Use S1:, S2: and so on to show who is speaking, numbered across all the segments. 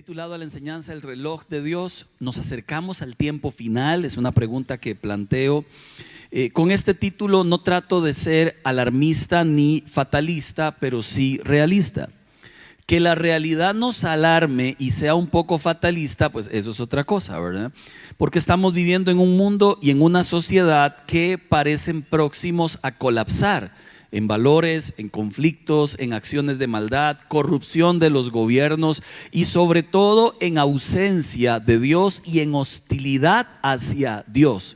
S1: titulado a la enseñanza El reloj de Dios. Nos acercamos al tiempo final, es una pregunta que planteo. Con este título no trato de ser alarmista ni fatalista, pero sí realista. Que la realidad nos alarme y sea un poco fatalista, pues eso es otra cosa, ¿verdad? Porque estamos viviendo en un mundo y en una sociedad que parecen próximos a colapsar en valores, en conflictos, en acciones de maldad, corrupción de los gobiernos y sobre todo en ausencia de Dios y en hostilidad hacia Dios.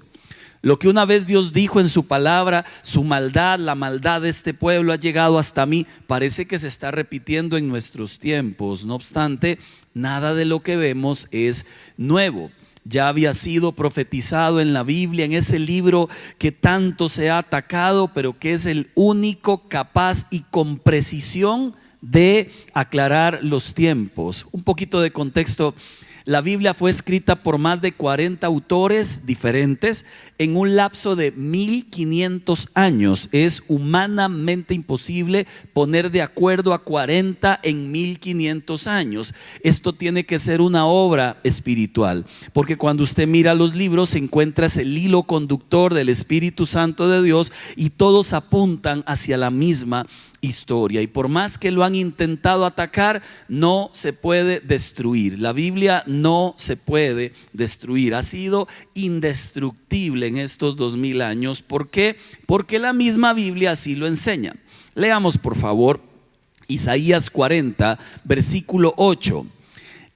S1: Lo que una vez Dios dijo en su palabra, su maldad, la maldad de este pueblo ha llegado hasta mí, parece que se está repitiendo en nuestros tiempos. No obstante, nada de lo que vemos es nuevo. Ya había sido profetizado en la Biblia, en ese libro que tanto se ha atacado, pero que es el único capaz y con precisión de aclarar los tiempos. Un poquito de contexto. La Biblia fue escrita por más de 40 autores diferentes en un lapso de 1500 años. Es humanamente imposible poner de acuerdo a 40 en 1500 años. Esto tiene que ser una obra espiritual, porque cuando usted mira los libros se encuentra el hilo conductor del Espíritu Santo de Dios y todos apuntan hacia la misma historia, y por más que lo han intentado atacar, no se puede destruir. La Biblia no se puede destruir, ha sido indestructible en estos 2000 años. ¿Por qué? Porque la misma Biblia así lo enseña. Leamos por favor Isaías 40, versículo 8.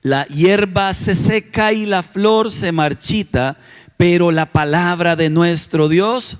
S1: La hierba se seca y la flor se marchita, pero la palabra de nuestro Dios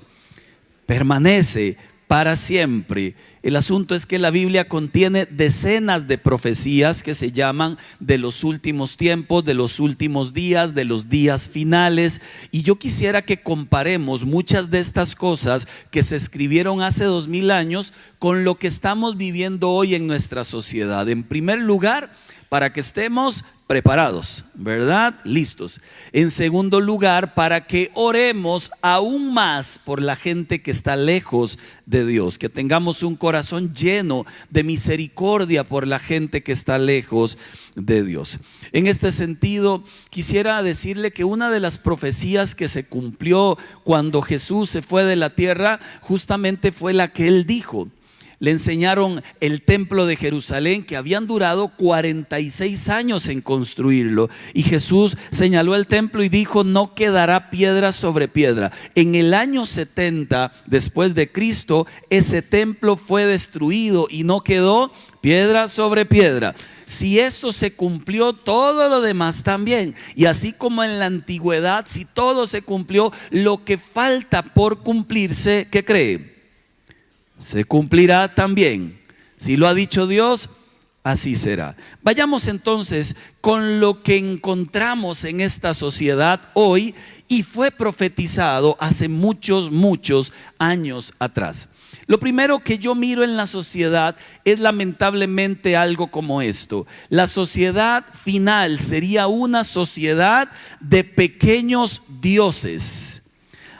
S1: permanece para siempre. El asunto es que la Biblia contiene decenas de profecías que se llaman de los últimos tiempos, de los últimos días, de los días finales. Y yo quisiera que comparemos muchas de estas cosas que se escribieron hace 2000 años con lo que estamos viviendo hoy en nuestra sociedad. En primer lugar, para que estemos preparados, ¿verdad? Listos. En segundo lugar, para que oremos aún más por la gente que está lejos de Dios, que tengamos un corazón lleno de misericordia por la gente que está lejos de Dios. En este sentido, quisiera decirle que una de las profecías que se cumplió cuando Jesús se fue de la tierra, justamente fue la que él dijo. Le enseñaron el templo de Jerusalén, que habían durado 46 años en construirlo, y Jesús señaló el templo y dijo: no quedará piedra sobre piedra. En el año 70 después de Cristo, ese templo fue destruido y no quedó piedra sobre piedra. Si eso se cumplió, todo lo demás también. Y así como en la antigüedad, si todo se cumplió, lo que falta por cumplirse, ¿qué cree? Se cumplirá también. Si lo ha dicho Dios, así será. Vayamos entonces con lo que encontramos en esta sociedad hoy y fue profetizado hace muchos años atrás. Lo primero que yo miro en la sociedad es lamentablemente algo como esto. La sociedad final sería una sociedad de pequeños dioses.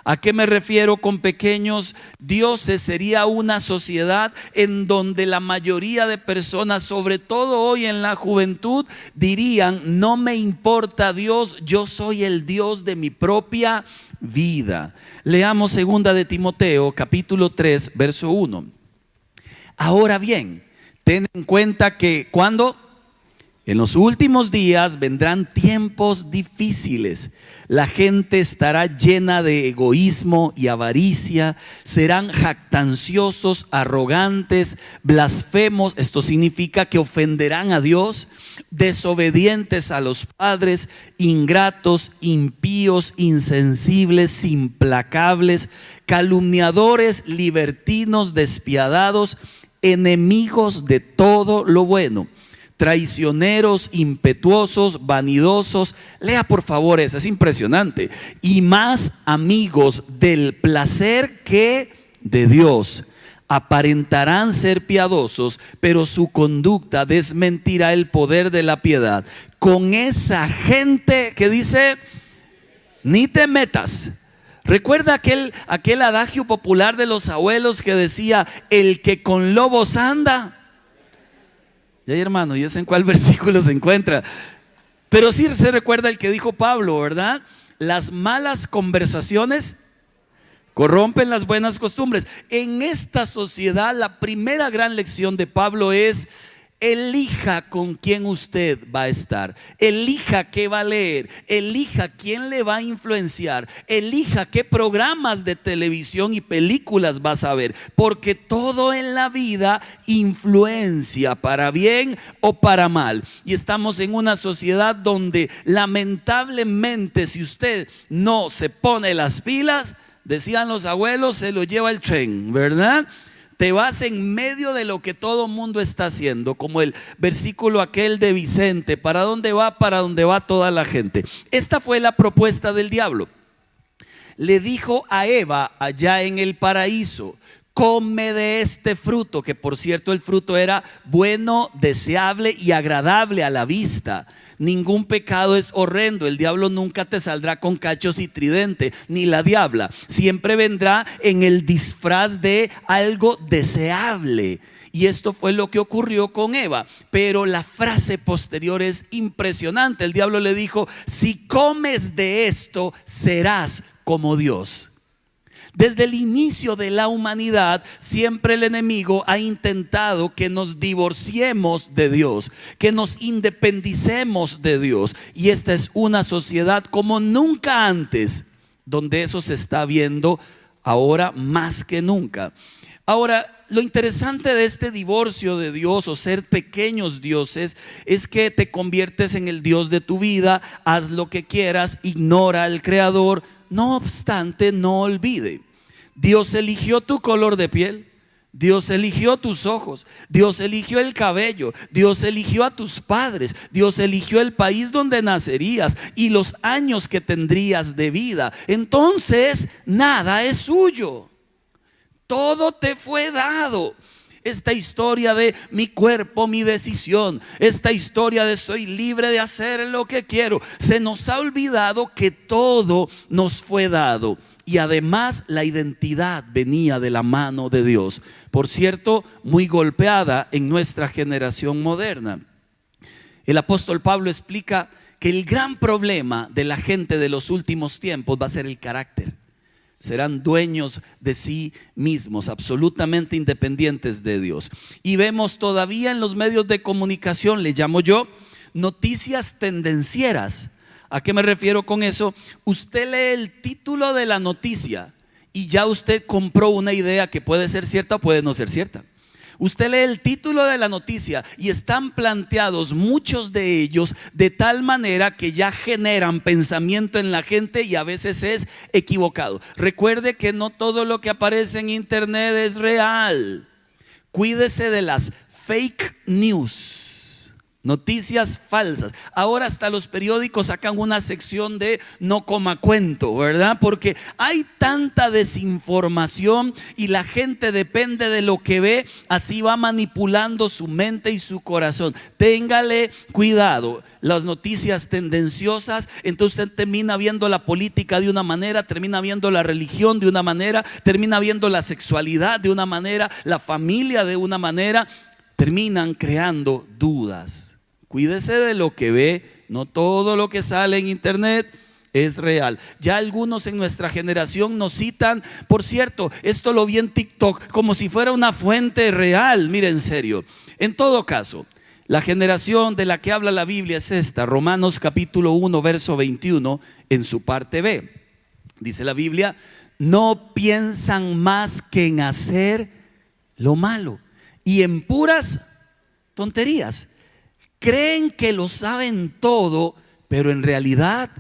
S1: ¿A qué me refiero con pequeños dioses? Sería una sociedad en donde la mayoría de personas, sobre todo hoy en la juventud, dirían: no me importa Dios, yo soy el Dios de mi propia vida. Leamos 2 de Timoteo capítulo 3 verso 1. Ahora bien, ten en cuenta que cuando en los últimos días vendrán tiempos difíciles. La gente estará llena de egoísmo y avaricia, serán jactanciosos, arrogantes, blasfemos, esto significa que ofenderán a Dios, desobedientes a los padres, ingratos, impíos, insensibles, implacables, calumniadores, libertinos, despiadados, enemigos de todo lo bueno, traicioneros, impetuosos, vanidosos. Lea por favor eso, es impresionante. Y más amigos del placer que de Dios. Aparentarán ser piadosos, pero su conducta desmentirá el poder de la piedad. Con esa gente que dice: ni te metas. Recuerda aquel adagio popular de los abuelos que decía: el que con lobos anda. Ya, hermano, ¿y eso en cuál versículo se encuentra? Pero sí se recuerda el que dijo Pablo, ¿verdad? Las malas conversaciones corrompen las buenas costumbres. En esta sociedad, la primera gran lección de Pablo es: elija con quién usted va a estar, elija qué va a leer, elija quién le va a influenciar, elija qué programas de televisión y películas vas a ver, porque todo en la vida influencia para bien o para mal. Y estamos en una sociedad donde lamentablemente, si usted no se pone las pilas, decían los abuelos, se lo lleva el tren, ¿verdad? Te vas en medio de lo que todo mundo está haciendo, como el versículo aquel de Vicente: ¿para dónde va? Para donde va toda la gente. Esta fue la propuesta del diablo. Le dijo a Eva allá en el paraíso: come de este fruto, que por cierto el fruto era bueno, deseable y agradable a la vista. Ningún pecado es horrendo. El diablo nunca te saldrá con cachos y tridente, ni la diabla. Siempre vendrá en el disfraz de algo deseable. Y esto fue lo que ocurrió con Eva. Pero la frase posterior es impresionante. El diablo le dijo: si comes de esto, serás como Dios. Desde el inicio de la humanidad, siempre el enemigo ha intentado que nos divorciemos de Dios, que nos independicemos de Dios. Y esta es una sociedad como nunca antes, donde eso se está viendo ahora más que nunca. Ahora, lo interesante de este divorcio de Dios, o ser pequeños dioses, es que te conviertes en el Dios de tu vida. Haz lo que quieras, ignora al Creador. No obstante, no olvide: Dios eligió tu color de piel, Dios eligió tus ojos, Dios eligió el cabello, Dios eligió a tus padres, Dios eligió el país donde nacerías y los años que tendrías de vida. Entonces, nada es suyo, todo te fue dado. Esta historia de mi cuerpo, mi decisión, esta historia de soy libre de hacer lo que quiero, se nos ha olvidado que todo nos fue dado. Y además la identidad venía de la mano de Dios. Por cierto, muy golpeada en nuestra generación moderna. El apóstol Pablo explica que el gran problema de la gente de los últimos tiempos va a ser el carácter. Serán dueños de sí mismos, absolutamente independientes de Dios. Y vemos todavía en los medios de comunicación, le llamo yo, noticias tendencieras. ¿A qué me refiero con eso? Usted lee el título de la noticia y ya usted compró una idea que puede ser cierta o puede no ser cierta. Usted lee el título de la noticia y están planteados muchos de ellos de tal manera que ya generan pensamiento en la gente y a veces es equivocado. Recuerde que no todo lo que aparece en internet es real. Cuídese de las fake news. Noticias falsas. Ahora hasta los periódicos sacan una sección de no coma cuento, ¿verdad? Porque hay tanta desinformación y la gente depende de lo que ve, así va manipulando su mente y su corazón. Téngale cuidado. Las noticias tendenciosas, entonces usted termina viendo la política de una manera, termina viendo la religión de una manera, termina viendo la sexualidad de una manera, la familia de una manera. Terminan creando dudas. Cuídese de lo que ve, no todo lo que sale en internet es real. Ya algunos en nuestra generación nos citan, por cierto, esto lo vi en TikTok, como si fuera una fuente real. Mire, en serio. En todo caso, la generación de la que habla la Biblia es esta: Romanos capítulo 1 verso 21 en su parte B. Dice la Biblia: no piensan más que en hacer lo malo y en puras tonterías. Creen que lo saben todo, pero en realidad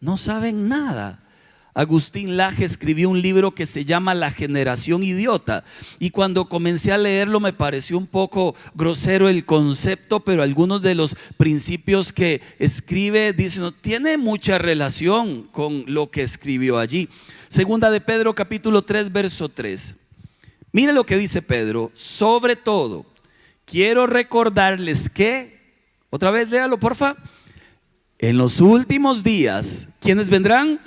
S1: no saben nada. Agustín Laje escribió un libro que se llama La generación idiota, y cuando comencé a leerlo me pareció un poco grosero el concepto, pero algunos de los principios que escribe dicen, tiene mucha relación con lo que escribió allí. Segunda de Pedro capítulo 3 verso 3. Mire lo que dice Pedro: sobre todo quiero recordarles que, otra vez léalo porfa, en los últimos días, ¿quiénes vendrán?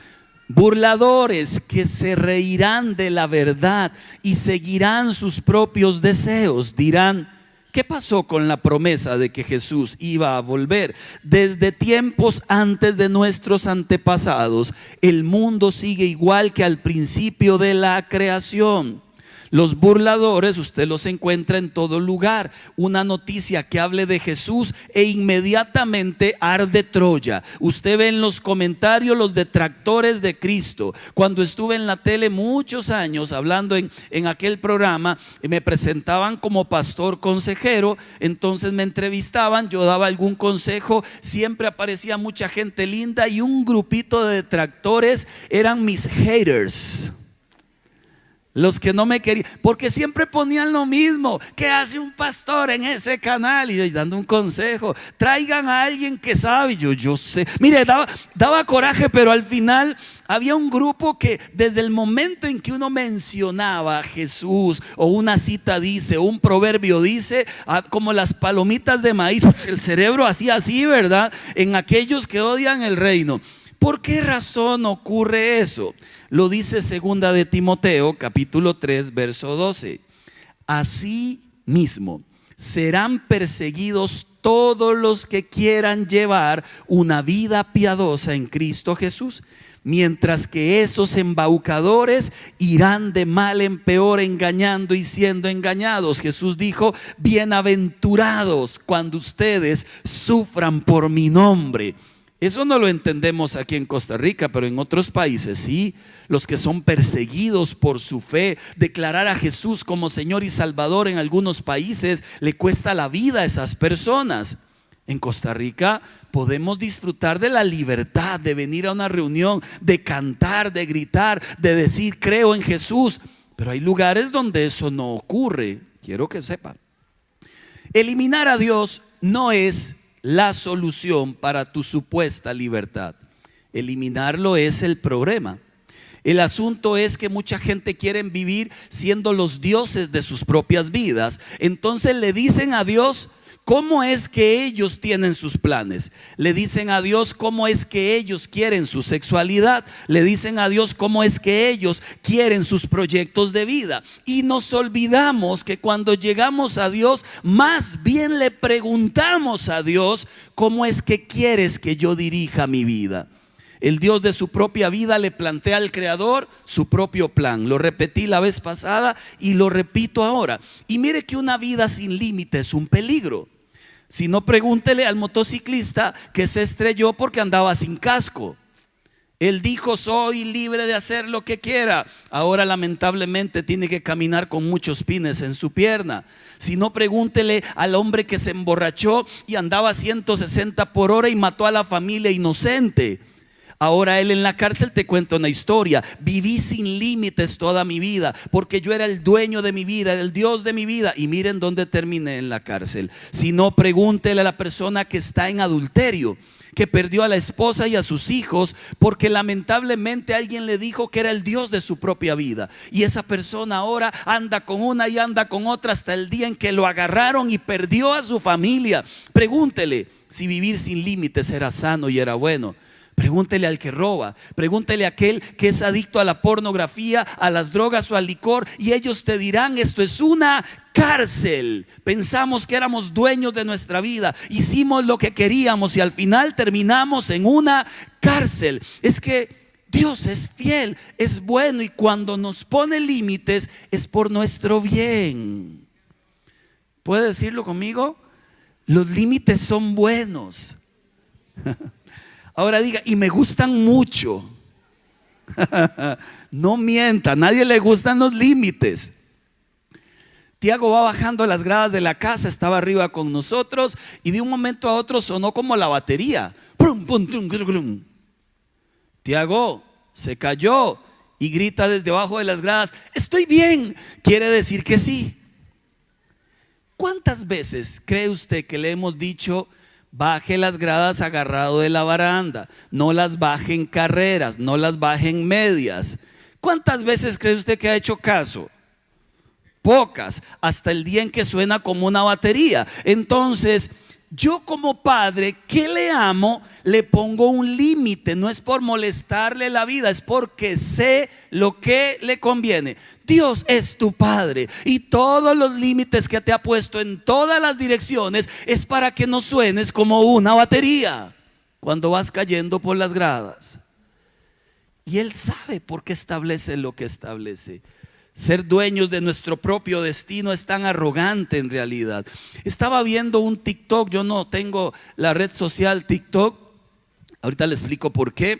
S1: Burladores que se reirán de la verdad y seguirán sus propios deseos. Dirán: ¿Qué pasó con la promesa de que Jesús iba a volver? Desde tiempos antes de nuestros antepasados, el mundo sigue igual que al principio de la creación. Los burladores usted los encuentra en todo lugar. Una noticia que hable de Jesús e inmediatamente arde Troya. Usted ve en los comentarios los detractores de Cristo. Cuando estuve en la tele muchos años hablando en aquel programa, me presentaban como pastor consejero, entonces me entrevistaban, yo daba algún consejo, siempre aparecía mucha gente linda y un grupito de detractores eran mis haters. Los que no me querían, porque siempre ponían lo mismo. ¿Qué hace un pastor en ese canal? Y yo dando un consejo, traigan a alguien que sabe. Yo sé, mire, daba coraje, pero al final había un grupo que desde el momento en que uno mencionaba a Jesús, o una cita dice, o un proverbio dice, como las palomitas de maíz, el cerebro hacía así, ¿verdad? En aquellos que odian el reino. ¿Por qué razón ocurre eso? Lo dice segunda de Timoteo, capítulo 3, verso 12. Así mismo serán perseguidos todos los que quieran llevar una vida piadosa en Cristo Jesús, mientras que esos embaucadores irán de mal en peor, engañando y siendo engañados. Jesús dijo: bienaventurados cuando ustedes sufran por mi nombre. Eso no lo entendemos aquí en Costa Rica, pero en otros países sí. Los que son perseguidos por su fe, declarar a Jesús como Señor y Salvador en algunos países le cuesta la vida a esas personas. En Costa Rica podemos disfrutar de la libertad de venir a una reunión, de cantar, de gritar, de decir creo en Jesús. Pero hay lugares donde eso no ocurre. Quiero que sepan. Eliminar a Dios no es la solución para tu supuesta libertad. Eliminarlo es el problema. El asunto es que mucha gente quiere vivir siendo los dioses de sus propias vidas. Entonces le dicen a Dios cómo es que ellos tienen sus planes. Le dicen a Dios cómo es que ellos quieren su sexualidad. Le dicen a Dios cómo es que ellos quieren sus proyectos de vida. Y nos olvidamos que cuando llegamos a Dios, más bien le preguntamos a Dios: ¿cómo es que quieres que yo dirija mi vida? El Dios de su propia vida le plantea al Creador su propio plan. Lo repetí la vez pasada y lo repito ahora. Y mire que una vida sin límites es un peligro. Si no, pregúntele al motociclista que se estrelló porque andaba sin casco. Él dijo: soy libre de hacer lo que quiera. Ahora lamentablemente tiene que caminar con muchos pines en su pierna. Si no, pregúntele al hombre que se emborrachó y andaba a 160 por hora y mató a la familia inocente. Ahora él en la cárcel te cuenta una historia: viví sin límites toda mi vida porque yo era el dueño de mi vida, el Dios de mi vida, y miren dónde terminé, en la cárcel. Si no, pregúntele a la persona que está en adulterio, que perdió a la esposa y a sus hijos porque lamentablemente alguien le dijo que era el Dios de su propia vida, y esa persona ahora anda con una y anda con otra hasta el día en que lo agarraron y perdió a su familia. Pregúntele si vivir sin límites era sano y era bueno. Pregúntele al que roba, pregúntele a aquel que es adicto a la pornografía, a las drogas o al licor, y ellos te dirán: esto es una cárcel. Pensamos que éramos dueños de nuestra vida, hicimos lo que queríamos y al final terminamos en una cárcel. Es que Dios es fiel, es bueno, y cuando nos pone límites es por nuestro bien. ¿Puede decirlo conmigo? Los límites son buenos. Ahora diga: y me gustan mucho. No mienta, a nadie le gustan los límites. Tiago va bajando las gradas de la casa, estaba arriba con nosotros, y de un momento a otro sonó como la batería. Tiago se cayó y grita desde abajo de las gradas: estoy bien. Quiere decir que sí. ¿Cuántas veces cree usted que le hemos dicho: baje las gradas agarrado de la baranda, no las baje en carreras, no las baje en medias? ¿Cuántas veces cree usted que ha hecho caso? Pocas, hasta el día en que suena como una batería. Entonces yo como padre que le amo, le pongo un límite. No es por molestarle la vida, es porque sé lo que le conviene. Dios es tu padre y todos los límites que te ha puesto en todas las direcciones es para que no suenes como una batería cuando vas cayendo por las gradas. Y Él sabe por qué establece lo que establece. Ser dueños de nuestro propio destino es tan arrogante en realidad. Estaba viendo un TikTok, yo no tengo la red social TikTok, ahorita le explico por qué.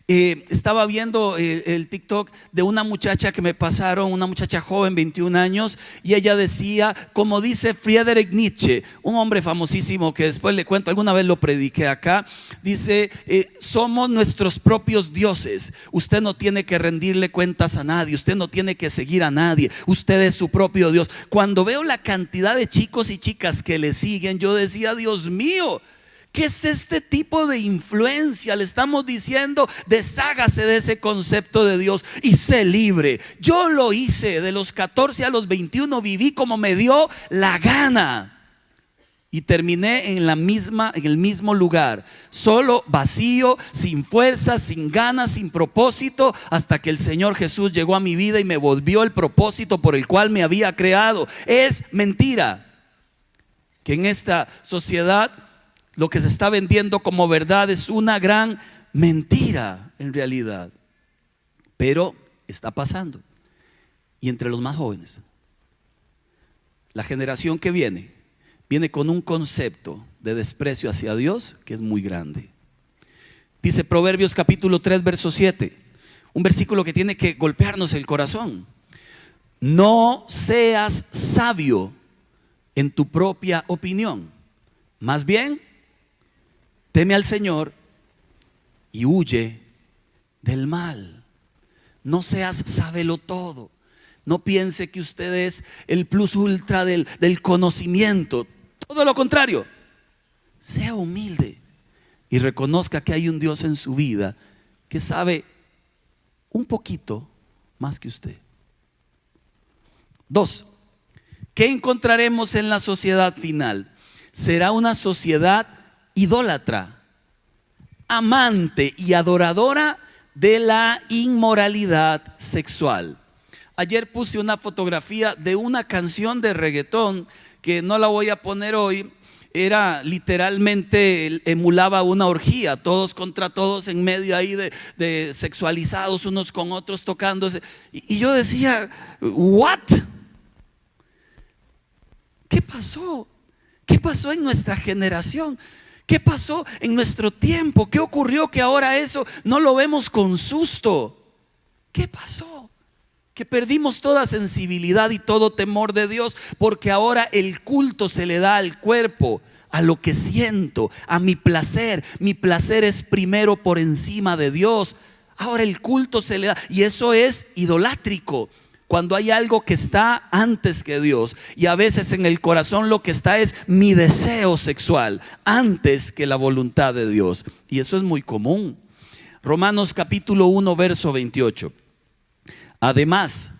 S1: Estaba viendo el TikTok de una muchacha que me pasaron, una muchacha joven, 21 años, y ella decía, como dice Friedrich Nietzsche, un hombre famosísimo que después le cuento, alguna vez lo prediqué acá, dice, somos nuestros propios dioses. Usted no tiene que rendirle cuentas a nadie, usted no tiene que seguir a nadie, usted es su propio Dios. Cuando veo la cantidad de chicos y chicas que le siguen, yo decía, Dios mío, ¿qué es este tipo de influencia? Le estamos diciendo, deshágase de ese concepto de Dios y sé libre. Yo lo hice, de los 14 a los 21 viví como me dio la gana. Y terminé en el mismo lugar, solo, vacío, sin fuerza, sin ganas, sin propósito, hasta que el Señor Jesús llegó a mi vida y me volvió el propósito por el cual me había creado. Es mentira que en esta sociedad lo que se está vendiendo como verdad es una gran mentira en realidad. Pero está pasando. Y entre los más jóvenes, la generación que viene con un concepto de desprecio hacia Dios que es muy grande. Dice Proverbios capítulo 3 verso 7, un versículo que tiene que golpearnos el corazón. No seas sabio en tu propia opinión, más bien teme al Señor y huye del mal. No seas sábelo todo. No piense que usted es el plus ultra del conocimiento. Todo lo contrario. Sea humilde y reconozca que hay un Dios en su vida que sabe un poquito más que usted. 2. ¿Qué encontraremos en la sociedad final? Será una sociedad idólatra, amante y adoradora de la inmoralidad sexual. Ayer puse una fotografía de una canción de reggaetón que no la voy a poner hoy. Era literalmente, emulaba una orgía, todos contra todos en medio ahí de sexualizados unos con otros tocándose. Y yo decía, ¿what? ¿Qué pasó? ¿Qué pasó en nuestra generación? ¿Qué pasó en nuestro tiempo? ¿Qué ocurrió que ahora eso no lo vemos con susto? ¿Qué pasó? Que perdimos toda sensibilidad y todo temor de Dios, porque ahora el culto se le da al cuerpo, a lo que siento, a mi placer. Mi placer es primero por encima de Dios. Ahora el culto se le da, y eso es idolátrico. Cuando hay algo que está antes que Dios, y a veces en el corazón lo que está es mi deseo sexual antes que la voluntad de Dios, y eso es muy común. Romanos capítulo 1 verso 28. Además,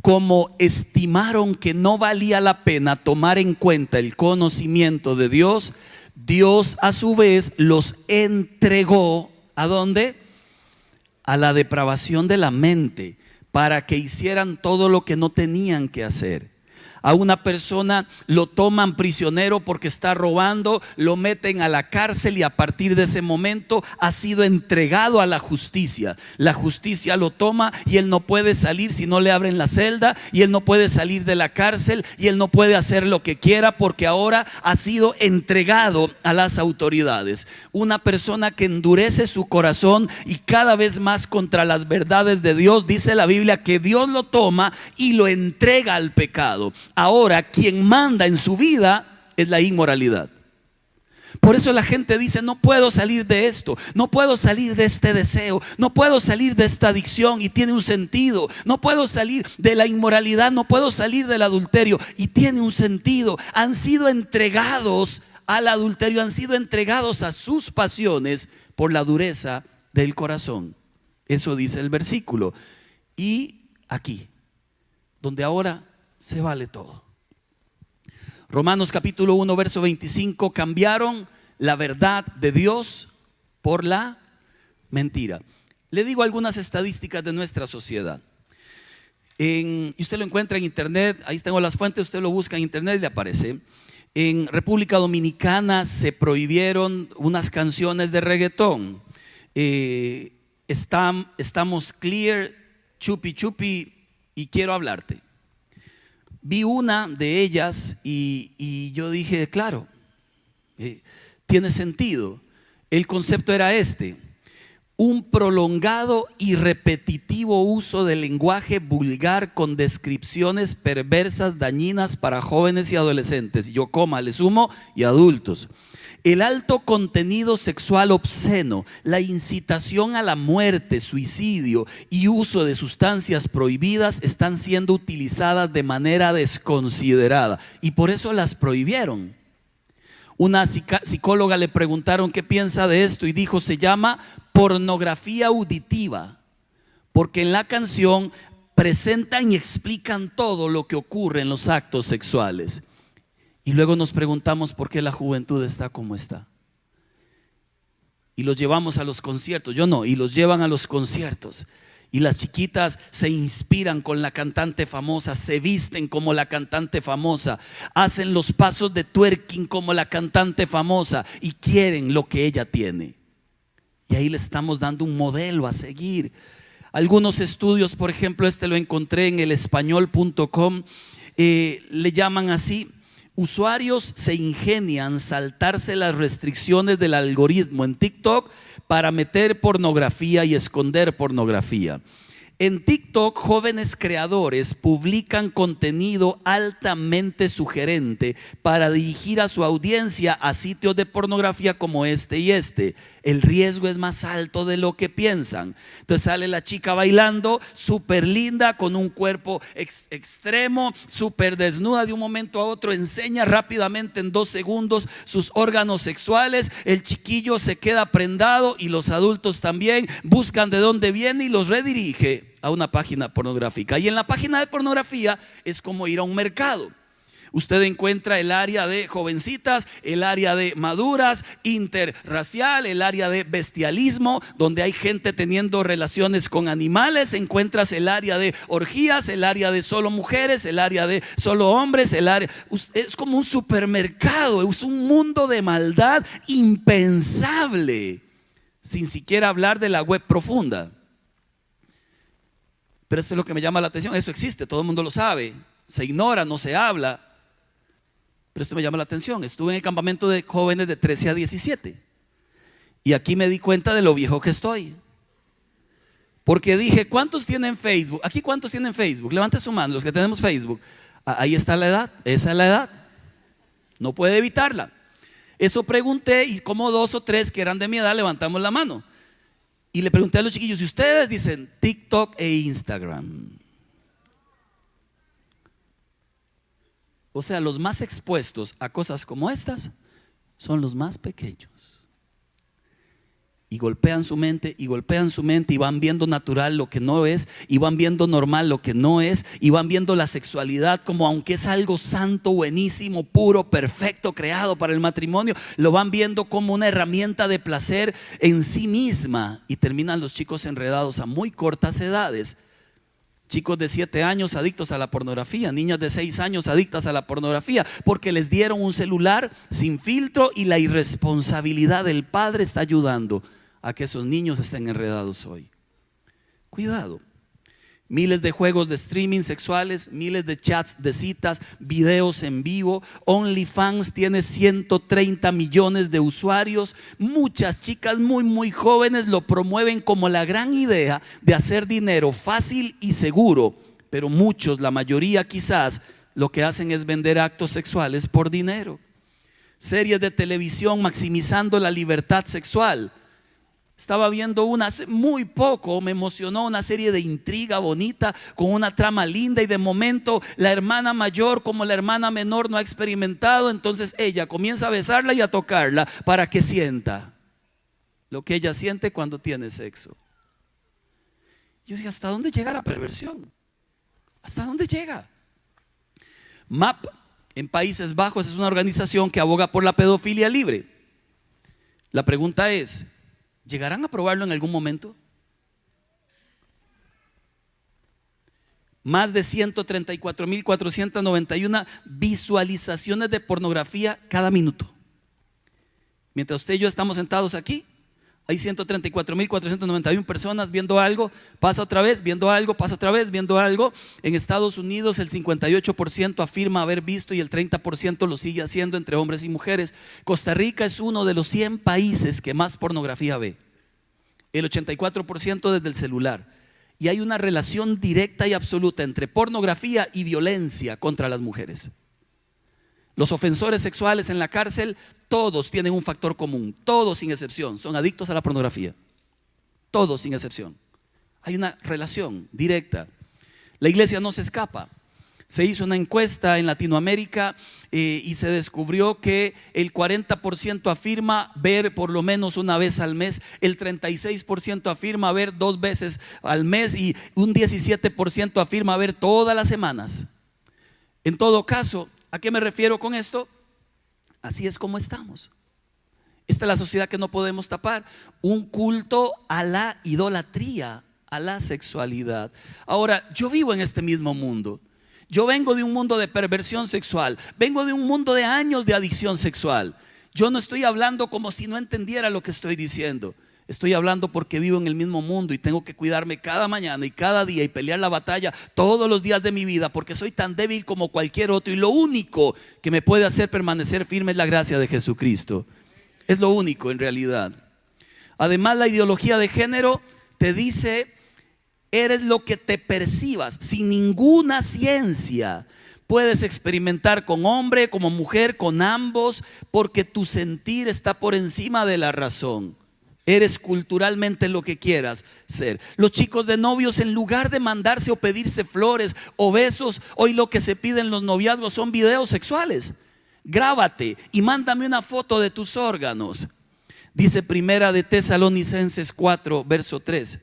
S1: como estimaron que no valía la pena tomar en cuenta el conocimiento de Dios, Dios a su vez los entregó ¿a dónde? A la depravación de la mente, para que hicieran todo lo que no tenían que hacer. A una persona lo toman prisionero porque está robando, lo meten a la cárcel y a partir de ese momento ha sido entregado a la justicia. La justicia lo toma y él no puede salir si no le abren la celda, y él no puede salir de la cárcel, y él no puede hacer lo que quiera porque ahora ha sido entregado a las autoridades. Una persona que endurece su corazón y cada vez más contra las verdades de Dios, dice la Biblia que Dios lo toma y lo entrega al pecado. Ahora quien manda en su vida es la inmoralidad. Por eso la gente dice, no puedo salir de esto, no puedo salir de este deseo, no puedo salir de esta adicción, y tiene un sentido. No puedo salir de la inmoralidad, no puedo salir del adulterio, y tiene un sentido. Han sido entregados al adulterio, han sido entregados a sus pasiones por la dureza del corazón. Eso dice el versículo. Y aquí, donde ahora se vale todo. Romanos capítulo 1, verso 25, cambiaron la verdad de Dios por la mentira. Le digo algunas estadísticas de nuestra sociedad. Y usted lo encuentra en internet, ahí tengo las fuentes, usted lo busca en internet y le aparece. En República Dominicana se prohibieron unas canciones de reggaetón. Estamos clear, chupi chupi y quiero hablarte. Vi una de ellas y yo dije, claro, tiene sentido. El concepto era este: un prolongado y repetitivo uso del lenguaje vulgar con descripciones perversas, dañinas para jóvenes y adolescentes. Yo le sumo, y adultos. El alto contenido sexual obsceno, la incitación a la muerte, suicidio y uso de sustancias prohibidas están siendo utilizadas de manera desconsiderada y por eso las prohibieron. Una psicóloga le preguntaron qué piensa de esto y dijo: se llama pornografía auditiva, porque en la canción presentan y explican todo lo que ocurre en los actos sexuales. Y luego nos preguntamos por qué la juventud está como está. Y los llevamos a los conciertos, yo no, y los llevan a los conciertos. Y las chiquitas se inspiran con la cantante famosa, se visten como la cantante famosa, hacen los pasos de twerking como la cantante famosa y quieren lo que ella tiene. Y ahí le estamos dando un modelo a seguir. Algunos estudios, por ejemplo, lo encontré en elespañol.com, le llaman así: usuarios se ingenian saltarse las restricciones del algoritmo en TikTok para meter pornografía y esconder pornografía. En TikTok, jóvenes creadores publican contenido altamente sugerente para dirigir a su audiencia a sitios de pornografía como este y este. El riesgo es más alto de lo que piensan. Entonces sale la chica bailando, súper linda, con un cuerpo extremo, súper desnuda de un momento a otro, enseña rápidamente en 2 segundos sus órganos sexuales. El chiquillo se queda prendado y los adultos también buscan de dónde viene y los redirige a una página pornográfica. Y en la página de pornografía es como ir a un mercado. Usted encuentra el área de jovencitas, el área de maduras, interracial, el área de bestialismo, donde hay gente teniendo relaciones con animales. Encuentras el área de orgías, el área de solo mujeres, el área de solo hombres, es como un supermercado, es un mundo de maldad impensable, sin siquiera hablar de la web profunda. Pero esto es lo que me llama la atención. Eso existe, todo el mundo lo sabe, se ignora, no se habla. Pero esto me llama la atención. Estuve en el campamento de jóvenes de 13 a 17 y aquí me di cuenta de lo viejo que estoy. Porque dije: ¿cuántos tienen Facebook? Aquí, ¿cuántos tienen Facebook? Levante su mano los que tenemos Facebook. Ahí está la edad, esa es la edad, no puede evitarla. Eso pregunté y como 2 o 3 que eran de mi edad levantamos la mano. Y le pregunté a los chiquillos: ¿y ustedes? Dicen TikTok e Instagram. O sea, los más expuestos a cosas como estas son los más pequeños. Y golpean su mente y golpean su mente y van viendo natural lo que no es, y van viendo normal lo que no es, y van viendo la sexualidad como, aunque es algo santo, buenísimo, puro, perfecto, creado para el matrimonio, lo van viendo como una herramienta de placer en sí misma. Y terminan los chicos enredados a muy cortas edades. Chicos de 7 años adictos a la pornografía, niñas de 6 años adictas a la pornografía, porque les dieron un celular sin filtro y la irresponsabilidad del padre está ayudando a que esos niños estén enredados hoy. Cuidado. Miles de juegos de streaming sexuales, miles de chats de citas, videos en vivo. OnlyFans tiene 130 millones de usuarios. Muchas chicas muy jóvenes lo promueven como la gran idea de hacer dinero fácil y seguro. Pero muchos, la mayoría quizás, lo que hacen es vender actos sexuales por dinero. Series de televisión maximizando la libertad sexual. Estaba viendo una hace muy poco, me emocionó, una serie de intriga bonita con una trama linda, y de momento la hermana mayor, como la hermana menor no ha experimentado, entonces ella comienza a besarla y a tocarla para que sienta lo que ella siente cuando tiene sexo. Yo dije: ¿hasta dónde llega la perversión? ¿Hasta dónde llega? MAP En Países Bajos es una organización que aboga por la pedofilia libre. La pregunta es, ¿llegarán a aprobarlo en algún momento? Más de 134.491 visualizaciones de pornografía cada minuto. Mientras usted y yo estamos sentados aquí, hay 134.491 personas viendo algo, pasa otra vez, viendo algo, pasa otra vez, viendo algo. En Estados Unidos el 58% afirma haber visto y el 30% lo sigue haciendo entre hombres y mujeres. Costa Rica es uno de los 100 países que más pornografía ve. El 84% desde el celular. Y hay una relación directa y absoluta entre pornografía y violencia contra las mujeres. Los ofensores sexuales en la cárcel, todos tienen un factor común, todos sin excepción, son adictos a la pornografía. Todos sin excepción. Hay una relación directa. La iglesia no se escapa. Se hizo una encuesta en Latinoamérica y se descubrió que el 40% afirma ver por lo menos una vez al mes, el 36% afirma ver 2 veces al mes y un 17% afirma ver todas las semanas. En todo caso, ¿a qué me refiero con esto? Así es como estamos. Esta es la sociedad que no podemos tapar. Un culto a la idolatría, a la sexualidad. Ahora, yo vivo en este mismo mundo. Yo vengo de un mundo de perversión sexual. Vengo de un mundo de años de adicción sexual. Yo no estoy hablando como si no entendiera lo que estoy diciendo. Estoy hablando porque vivo en el mismo mundo y tengo que cuidarme cada mañana y cada día y pelear la batalla todos los días de mi vida, porque soy tan débil como cualquier otro y lo único que me puede hacer permanecer firme es la gracia de Jesucristo. Es lo único en realidad. Además, la ideología de género te dice: eres lo que te percibas. Sin ninguna ciencia puedes experimentar con hombre, como mujer, con ambos, porque tu sentir está por encima de la razón. Eres culturalmente lo que quieras ser. Los chicos de novios, en lugar de mandarse o pedirse flores o besos, hoy lo que se pide en los noviazgos son videos sexuales. Grábate y mándame una foto de tus órganos. Dice Primera de Tesalonicenses 4, verso 3.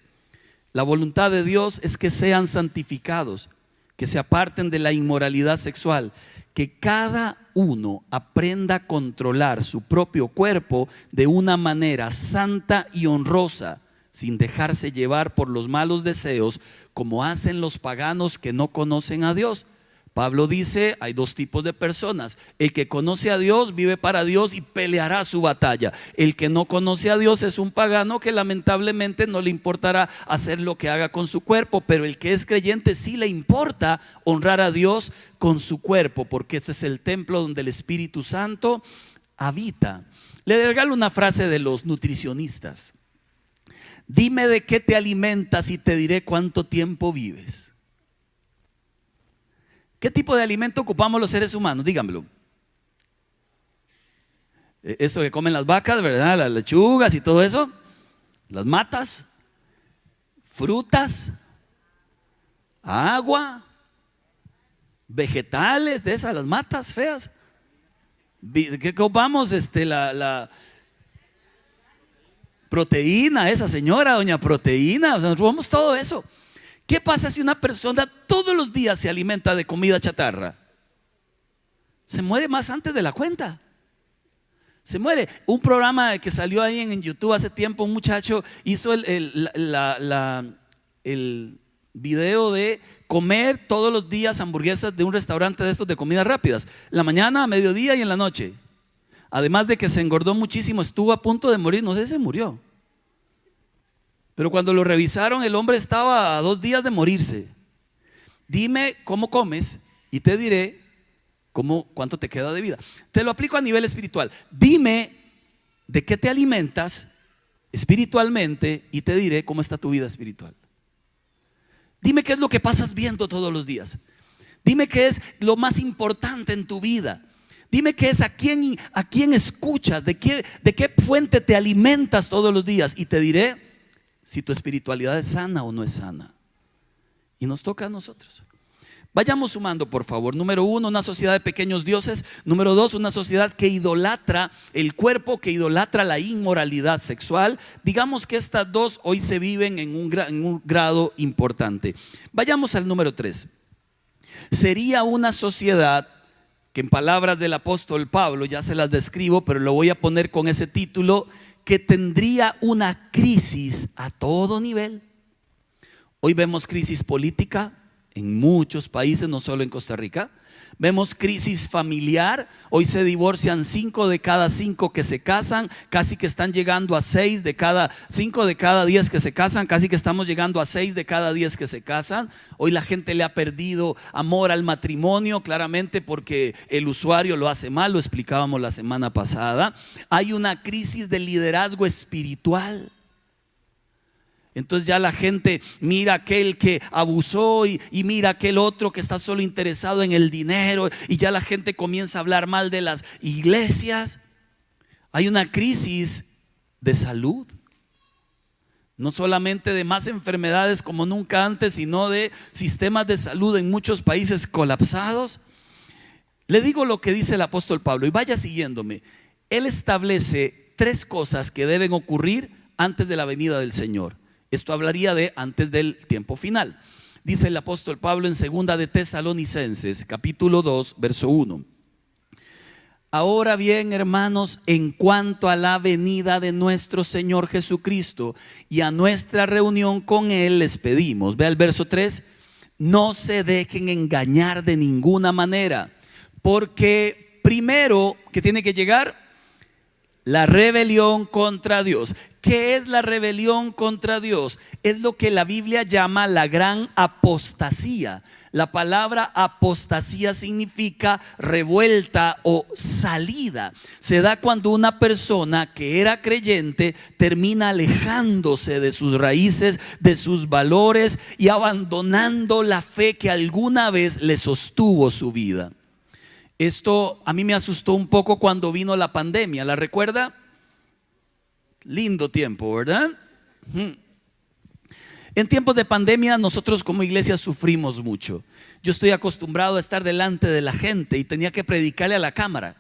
S1: La voluntad de Dios es que sean santificados, que se aparten de la inmoralidad sexual, que cada uno aprenda a controlar su propio cuerpo de una manera santa y honrosa, sin dejarse llevar por los malos deseos, como hacen los paganos que no conocen a Dios. Pablo dice: hay 2 tipos de personas. El que conoce a Dios vive para Dios y peleará su batalla. El que no conoce a Dios es un pagano que lamentablemente no le importará hacer lo que haga con su cuerpo, pero el que es creyente sí le importa honrar a Dios con su cuerpo, porque este es el templo donde el Espíritu Santo habita. Le regalo una frase de los nutricionistas: dime de qué te alimentas y te diré cuánto tiempo vives. ¿Qué tipo de alimento ocupamos los seres humanos? Díganmelo. Esto que comen las vacas, ¿verdad? Las lechugas y todo eso. Las matas, frutas, agua, vegetales, de esas, las matas feas. ¿Qué ocupamos? La proteína, esa señora, doña Proteína. O sea, ocupamos todo eso. ¿Qué pasa si una persona todos los días se alimenta de comida chatarra? Se muere más antes de la cuenta. Se muere. Un programa que salió ahí en YouTube hace tiempo, un muchacho hizo el video de comer todos los días hamburguesas de un restaurante de estos de comidas rápidas, en la mañana, a mediodía y en la noche. Además de que se engordó muchísimo, estuvo a punto de morir, no sé si se murió. Pero cuando lo revisaron, el hombre estaba a 2 días de morirse. Dime cómo comes y te diré cuánto te queda de vida. Te lo aplico a nivel espiritual. Dime de qué te alimentas espiritualmente y te diré cómo está tu vida espiritual. Dime qué es lo que pasas viendo todos los días. Dime qué es lo más importante en tu vida. Dime qué es a quién escuchas, de qué fuente te alimentas todos los días y te diré si tu espiritualidad es sana o no es sana. Y nos toca a nosotros. Vayamos sumando, por favor. Número 1, una sociedad de pequeños dioses. Número 2, una sociedad que idolatra el cuerpo, que idolatra la inmoralidad sexual. Digamos que estas 2 hoy se viven en un grado importante. Vayamos al número 3. Sería una sociedad que en palabras del apóstol Pablo, ya se las describo, pero lo voy a poner con ese título, que tendría una crisis a todo nivel. Hoy vemos crisis política en muchos países, no solo en Costa Rica. Vemos crisis familiar. Hoy se divorcian 5 de cada 5 que se casan, casi que están llegando a 5 de cada 10 que se casan, casi que estamos llegando a 6 de cada 10 que se casan. Hoy la gente le ha perdido amor al matrimonio, claramente porque el usuario lo hace mal, lo explicábamos la semana pasada. Hay una crisis de liderazgo espiritual. Entonces ya la gente mira a aquel que abusó y mira a aquel otro que está solo interesado en el dinero, y ya la gente comienza a hablar mal de las iglesias. Hay una crisis de salud, no solamente de más enfermedades como nunca antes, sino de sistemas de salud en muchos países colapsados. Le digo lo que dice el apóstol Pablo y vaya siguiéndome. Él establece 3 cosas que deben ocurrir antes de la venida del Señor. Esto hablaría de antes del tiempo final. Dice el apóstol Pablo en 2 de Tesalonicenses, capítulo 2, verso 1. Ahora bien, hermanos, en cuanto a la venida de nuestro Señor Jesucristo y a nuestra reunión con Él, les pedimos, vea el verso 3, no se dejen engañar de ninguna manera, porque primero, ¿qué tiene que llegar? La rebelión contra Dios. ¿Qué es la rebelión contra Dios? Es lo que la Biblia llama la gran apostasía. La palabra apostasía significa revuelta o salida. Se da cuando una persona que era creyente termina alejándose de sus raíces, de sus valores y abandonando la fe que alguna vez le sostuvo su vida. Esto a mí me asustó un poco cuando vino la pandemia. ¿La recuerda? Lindo tiempo, ¿verdad? En tiempos de pandemia nosotros como iglesia sufrimos mucho. Yo estoy acostumbrado a estar delante de la gente y tenía que predicarle a la cámara.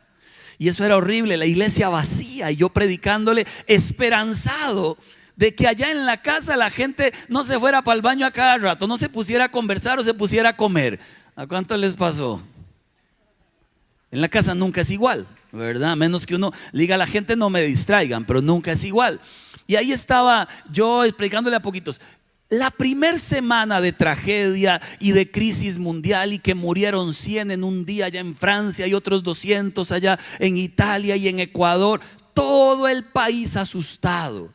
S1: Y eso era horrible, la iglesia vacía y yo predicándole esperanzado de que allá en la casa la gente no se fuera para el baño a cada rato, no se pusiera a conversar o se pusiera a comer. ¿A cuánto les pasó? En la casa nunca es igual, ¿verdad? A menos que uno le diga a la gente no me distraigan, pero nunca es igual. Y ahí estaba yo predicándole a poquitos. La primera semana de tragedia y de crisis mundial y que murieron 100 en un día allá en Francia y otros 200 allá en Italia y en Ecuador, todo el país asustado.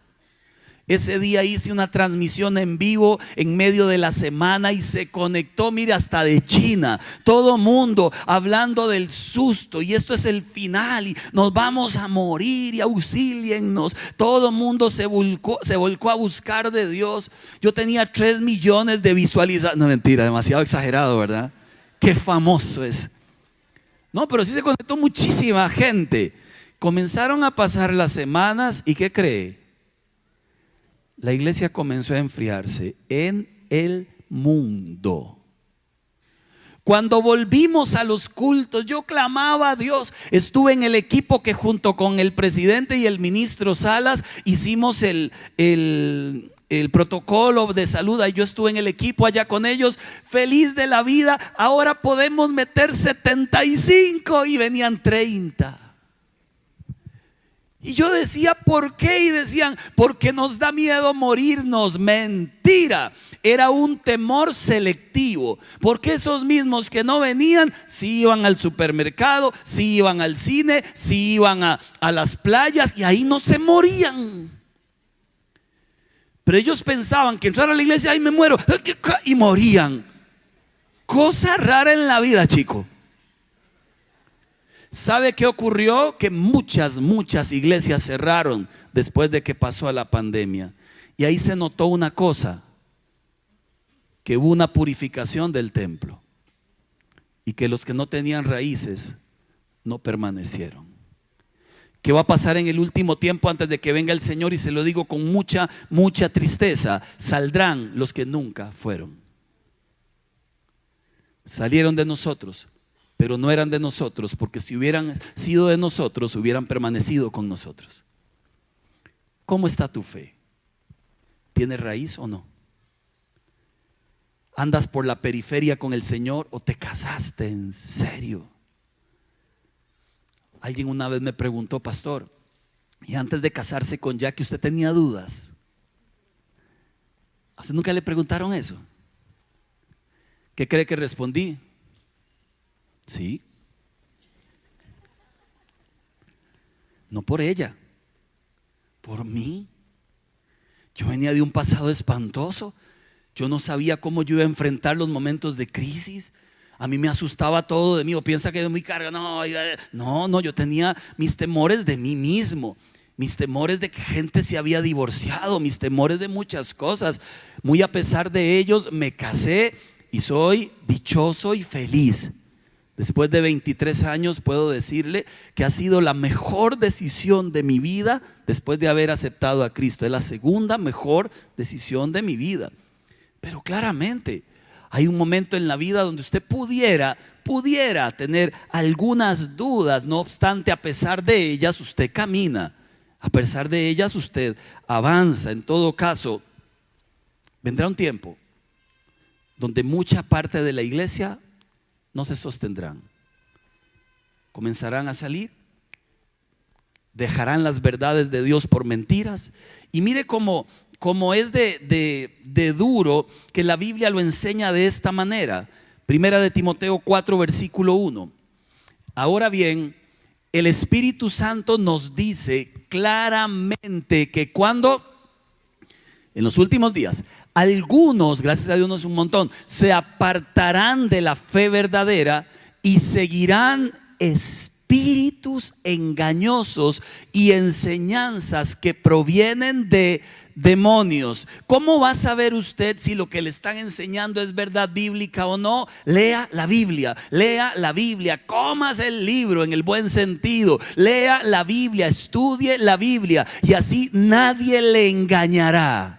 S1: Ese día hice una transmisión en vivo en medio de la semana y se conectó, mire, hasta de China. Todo mundo hablando del susto y esto es el final y nos vamos a morir y auxíliennos. Todo mundo se volcó a buscar de Dios. Yo tenía 3 millones de visualizaciones. No, mentira, demasiado exagerado, ¿verdad? Qué famoso es. No, pero sí se conectó muchísima gente. Comenzaron a pasar las semanas y ¿qué cree? La iglesia comenzó a enfriarse en el mundo. Cuando volvimos a los cultos, yo clamaba a Dios. Estuve en el equipo que junto con el presidente y el ministro Salas hicimos el protocolo de salud. Yo estuve en el equipo allá con ellos, feliz de la vida. Ahora podemos meter 75 y venían 30. Y yo decía, ¿por qué? Y decían, porque nos da miedo morirnos. Mentira, era un temor selectivo. Porque esos mismos que no venían, sí iban al supermercado, sí iban al cine, sí iban a las playas y ahí no se morían. Pero ellos pensaban que entrar a la iglesia, ay me muero, y morían. Cosa rara en la vida, chico. ¿Sabe qué ocurrió? Que muchas iglesias cerraron después de que pasó la pandemia. Y ahí se notó una cosa, que hubo una purificación del templo y que los que no tenían raíces no permanecieron. ¿Qué va a pasar en el último tiempo antes de que venga el Señor? Y se lo digo con mucha tristeza. Saldrán los que nunca fueron. Salieron de nosotros, pero no eran de nosotros, porque si hubieran sido de nosotros, hubieran permanecido con nosotros. ¿Cómo está tu fe? ¿Tiene raíz o no? ¿Andas por la periferia con el Señor o te casaste en serio? Alguien una vez me preguntó: pastor, ¿y antes de casarse con Jackie usted tenía dudas? ¿A usted nunca le preguntaron eso? ¿Qué cree que respondí? Sí. No por ella, por mí. Yo venía de un pasado espantoso. Yo no sabía cómo yo iba a enfrentar los momentos de crisis. A mí me asustaba todo de mí. O piensa que es muy carga. No, yo tenía mis temores de mí mismo. Mis temores de que gente se había divorciado. Mis temores de muchas cosas. Muy a pesar de ellos me casé y soy dichoso y feliz. Después de 23 años puedo decirle que ha sido la mejor decisión de mi vida después de haber aceptado a Cristo. Es la segunda mejor decisión de mi vida. Pero claramente hay un momento en la vida donde usted pudiera tener algunas dudas. No obstante, a pesar de ellas usted camina. A pesar de ellas usted avanza. En todo caso, vendrá un tiempo donde mucha parte de la iglesia no se sostendrán. Comenzarán a salir, dejarán las verdades de Dios por mentiras. Y mire cómo es de duro que la Biblia lo enseña de esta manera. Primera de Timoteo 4 versículo 1. Ahora bien, el Espíritu Santo nos dice claramente que cuando en los últimos días algunos, gracias a Dios no es un montón, se apartarán de la fe verdadera y seguirán espíritus engañosos y enseñanzas que provienen de demonios. ¿Cómo va a saber usted si lo que le están enseñando es verdad bíblica o no? Lea la Biblia, cómase el libro en el buen sentido, lea la Biblia, estudie la Biblia y así nadie le engañará.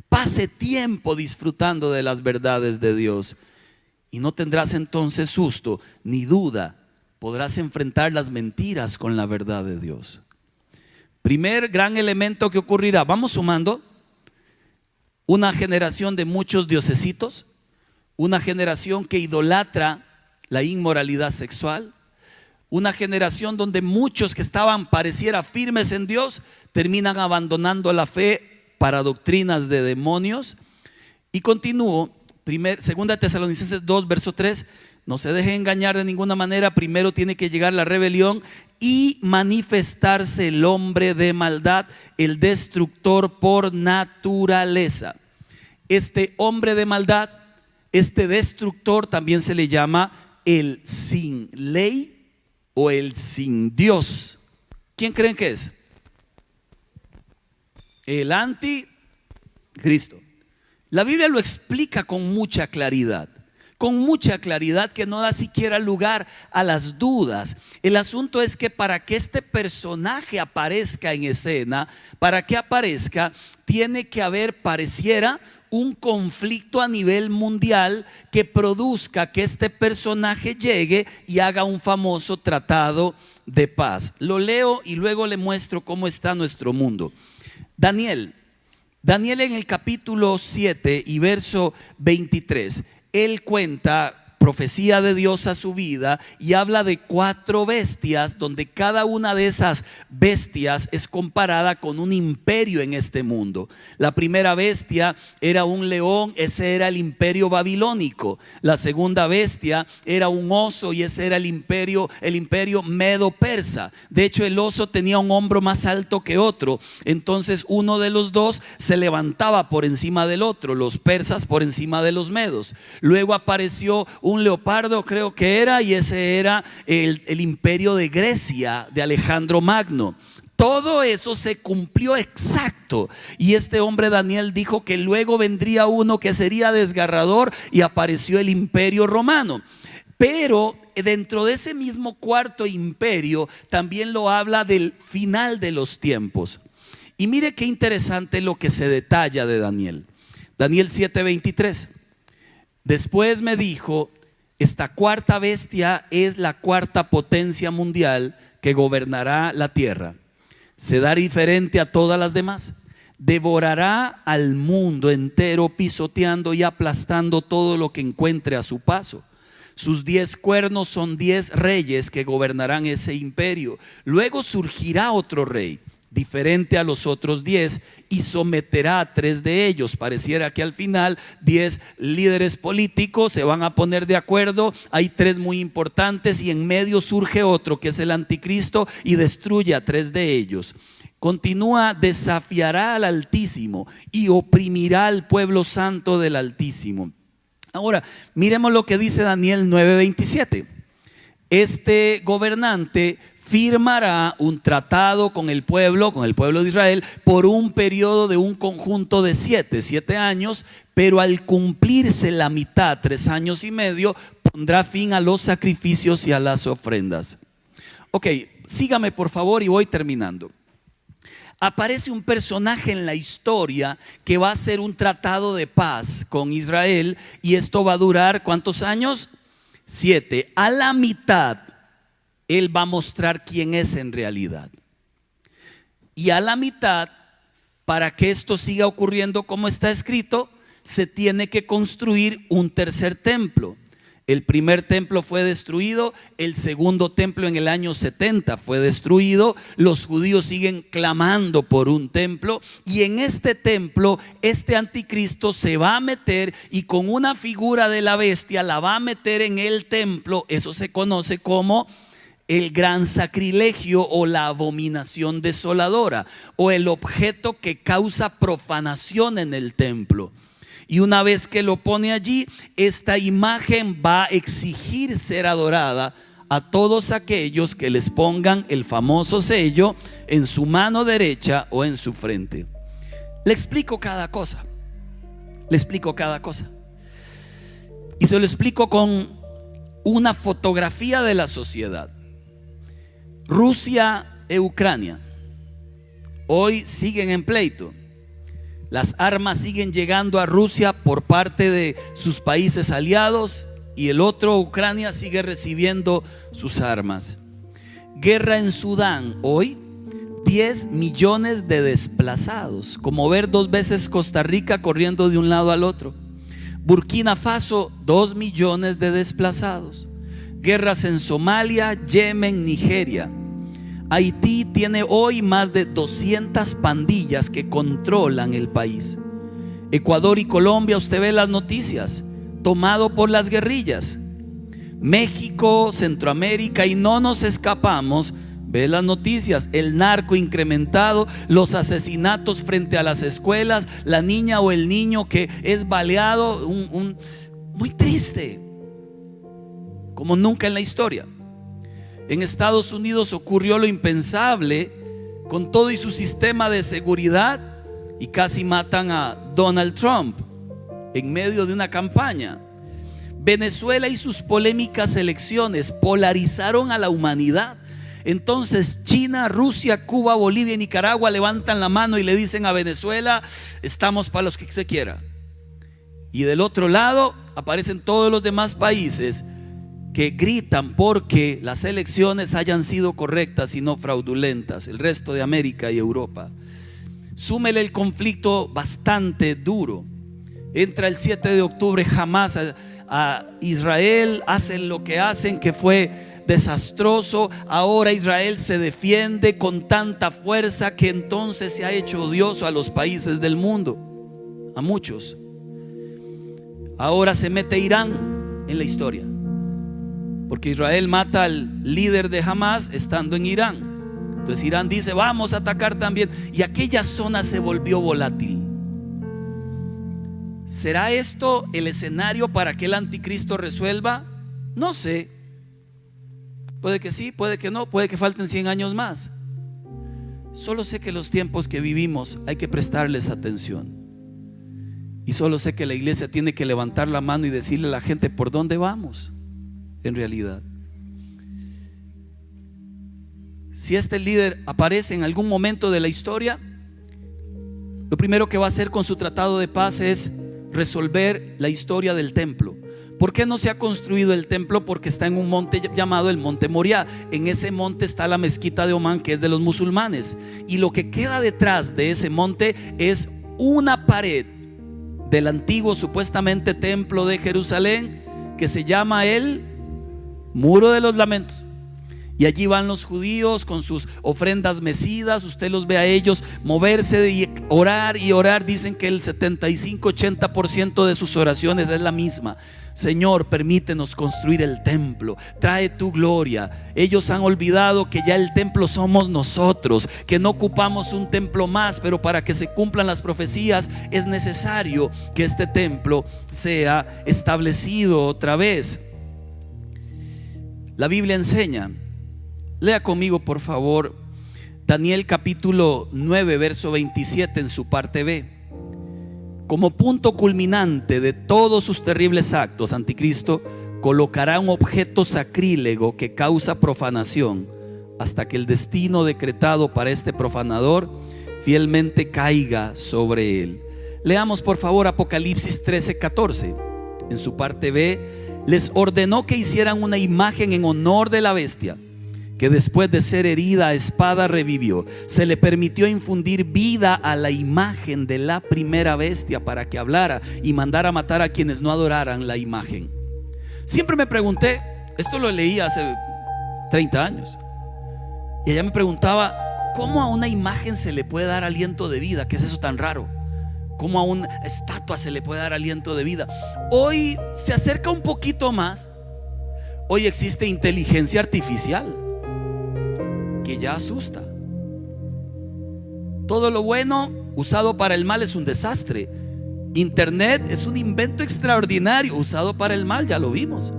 S1: Pase tiempo disfrutando de las verdades de Dios y no tendrás entonces susto ni duda. Podrás enfrentar las mentiras con la verdad de Dios. Primer gran elemento que ocurrirá, vamos sumando: una generación de muchos diosesitos, una generación que idolatra la inmoralidad sexual, una generación donde muchos que estaban pareciera firmes en Dios terminan abandonando la fe para doctrinas de demonios. Y continúo, segunda de Tesalonicenses 2 verso 3. No se deje engañar de ninguna manera. Primero tiene que llegar la rebelión y manifestarse el hombre de maldad, el destructor por naturaleza. Este hombre de maldad, este destructor, también se le llama el sin ley o el sin Dios. ¿Quién creen que es? El anticristo. La Biblia lo explica con mucha claridad que no da siquiera lugar a las dudas. El asunto es que para que este personaje aparezca en escena, para que aparezca, tiene que haber, pareciera, un conflicto a nivel mundial que produzca que este personaje llegue y haga un famoso tratado de paz. Lo leo y luego le muestro cómo está nuestro mundo. Daniel en el capítulo 7 y verso 23, él cuenta profecía de Dios a su vida y habla de 4 bestias, donde cada una de esas bestias es comparada con un imperio en este mundo. La primera bestia era un león, ese era el imperio babilónico. La segunda bestia era un oso y ese era el imperio medo-persa. De hecho, el oso tenía un hombro más alto que otro, entonces uno de los dos se levantaba por encima del otro, los persas por encima de los medos. Luego apareció un leopardo, creo que era, y ese era el imperio de Grecia de Alejandro Magno. Todo eso se cumplió exacto. Y este hombre Daniel dijo que luego vendría uno que sería desgarrador y apareció el imperio romano. Pero dentro de ese mismo cuarto imperio también lo habla del final de los tiempos. Y mire qué interesante lo que se detalla de Daniel. Daniel 7:23. Después me dijo: esta cuarta bestia es la cuarta potencia mundial que gobernará la tierra. Será diferente a todas las demás. Devorará al mundo entero, pisoteando y aplastando todo lo que encuentre a su paso. Sus 10 cuernos son 10 reyes que gobernarán ese imperio. Luego surgirá otro rey, diferente a los otros 10, y someterá a 3 de ellos. Pareciera que al final 10 líderes políticos se van a poner de acuerdo. Hay 3 muy importantes y en medio surge otro que es el anticristo y destruye a 3 de ellos. Continúa: desafiará al Altísimo y oprimirá al pueblo santo del Altísimo. Ahora, miremos lo que dice Daniel 9:27. Este gobernante firmará un tratado con el pueblo de Israel, por un periodo de un conjunto de 7 años, pero al cumplirse la mitad, 3 años y medio, pondrá fin a los sacrificios y a las ofrendas. Ok, sígame por favor y voy terminando. Aparece un personaje en la historia que va a hacer un tratado de paz con Israel, y esto va a durar ¿cuántos años? 7. A la mitad él va a mostrar quién es en realidad. Y a la mitad, para que esto siga ocurriendo como está escrito, se tiene que construir un tercer templo. El primer templo fue destruido, el segundo templo en el año 70 fue destruido. Los judíos siguen clamando por un templo, y en este templo este anticristo se va a meter y con una figura de la bestia la va a meter en el templo. Eso se conoce como el gran sacrilegio o la abominación desoladora, o el objeto que causa profanación en el templo. Y una vez que lo pone allí, esta imagen va a exigir ser adorada a todos aquellos que les pongan el famoso sello en su mano derecha o en su frente. Le explico cada cosa. Y se lo explico con una fotografía de la sociedad. Rusia e Ucrania hoy siguen en pleito. Las armas siguen llegando a Rusia por parte de sus países aliados, y el otro, Ucrania, sigue recibiendo sus armas. Guerra en Sudán hoy, 10 millones de desplazados, como ver 2 veces Costa Rica corriendo de un lado al otro. Burkina Faso, 2 millones de desplazados. Guerras en Somalia, Yemen, Nigeria. Haití tiene hoy más de 200 pandillas que controlan el país. Ecuador y Colombia, usted ve las noticias, tomado por las guerrillas. México, Centroamérica, y no nos escapamos, ve las noticias, el narco incrementado, los asesinatos frente a las escuelas, la niña o el niño que es baleado, muy triste, como nunca en la historia. En Estados Unidos ocurrió lo impensable, con todo y su sistema de seguridad, y casi matan a Donald Trump en medio de una campaña. Venezuela y sus polémicas elecciones polarizaron a la humanidad. Entonces China, Rusia, Cuba, Bolivia y Nicaragua levantan la mano y le dicen a Venezuela: estamos para los que se quiera. Y del otro lado aparecen todos los demás países que gritan porque las elecciones hayan sido correctas y no fraudulentas, el resto de América y Europa. Súmele el conflicto bastante duro. Entra el 7 de octubre Hamas a Israel, hacen lo que hacen, que fue desastroso. Ahora Israel se defiende con tanta fuerza que entonces se ha hecho odioso a los países del mundo, a muchos. Ahora se mete Irán en la historia, porque Israel mata al líder de Hamas estando en Irán. Entonces Irán dice: vamos a atacar también, y aquella zona se volvió volátil. ¿Será esto el escenario para que el anticristo resuelva? No sé. Puede que sí, puede que no, puede que falten 100 años más. Solo sé que los tiempos que vivimos hay que prestarles atención. Y solo sé que la iglesia tiene que levantar la mano y decirle a la gente por dónde vamos. En realidad, si este líder aparece en algún momento de la historia, lo primero que va a hacer con su tratado de paz es resolver la historia del templo. ¿Por qué no se ha construido el templo? Porque está en un monte llamado el Monte Moriah. En ese monte está la mezquita de Omán, que es de los musulmanes, y lo que queda detrás de ese monte es una pared del antiguo supuestamente templo de Jerusalén, que se llama el Muro de los Lamentos. Y allí van los judíos con sus ofrendas mecidas. Usted los ve a ellos moverse y orar y orar. Dicen que el 75-80% de sus oraciones es la misma: Señor, permítenos construir el templo, trae tu gloria. Ellos han olvidado que ya el templo somos nosotros, que no ocupamos un templo más, pero para que se cumplan las profecías es necesario que este templo sea establecido otra vez. La Biblia enseña, lea conmigo por favor Daniel capítulo 9 verso 27 en su parte B. Como punto culminante de todos sus terribles actos, Anticristo colocará un objeto sacrílego que causa profanación hasta que el destino decretado para este profanador fielmente caiga sobre él. Leamos por favor Apocalipsis 13:14. En su parte B, les ordenó que hicieran una imagen en honor de la bestia, que después de ser herida a espada revivió. Se le permitió infundir vida a la imagen de la primera bestia para que hablara y mandara matar a quienes no adoraran la imagen. Siempre me pregunté, esto lo leí hace 30 años, y ella me preguntaba, ¿cómo a una imagen se le puede dar aliento de vida? ¿Qué es eso tan raro? ¿Cómo a una estatua se le puede dar aliento de vida? Hoy se acerca un poquito más. Hoy existe inteligencia artificial que ya asusta. Todo lo bueno usado para el mal es un desastre. Internet es un invento extraordinario usado para el mal, ya lo vimos.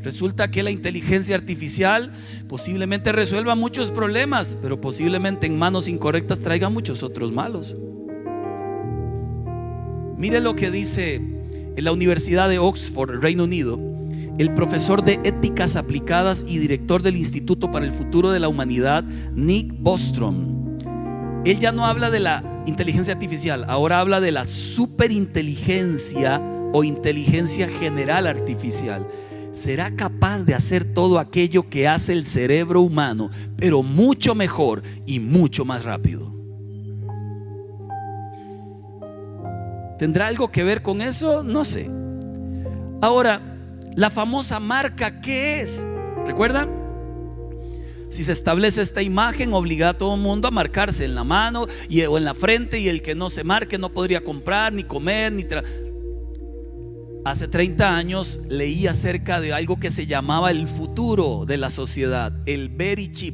S1: Resulta que la inteligencia artificial posiblemente resuelva muchos problemas, pero posiblemente en manos incorrectas traiga muchos otros malos. Mire lo que dice en la Universidad de Oxford, Reino Unido, el profesor de éticas aplicadas y director del Instituto para el Futuro de la Humanidad, Nick Bostrom. Él ya no habla de la inteligencia artificial, ahora habla de la superinteligencia o inteligencia general artificial. Será capaz de hacer todo aquello que hace el cerebro humano, pero mucho mejor y mucho más rápido. ¿Tendrá algo que ver con eso? No sé. Ahora, la famosa marca, ¿qué es? ¿Recuerdan? Si se establece esta imagen, obliga a todo el mundo a marcarse en la mano o en la frente, y el que no se marque no podría comprar, ni comer, ni Hace 30 años leí acerca de algo que se llamaba el futuro de la sociedad, el Berry Chip.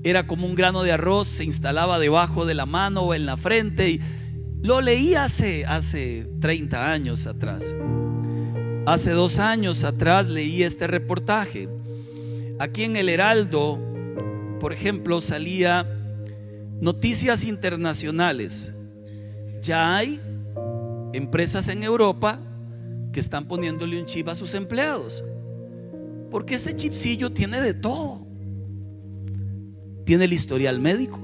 S1: Era como un grano de arroz, se instalaba debajo de la mano o en la frente, y lo leí hace 30 años atrás. Hace 2 años atrás leí este reportaje. Aquí en el Heraldo, por ejemplo, salía noticias internacionales. Ya hay empresas en Europa que están poniéndole un chip a sus empleados, porque este chipsillo tiene de todo. Tiene el historial médico,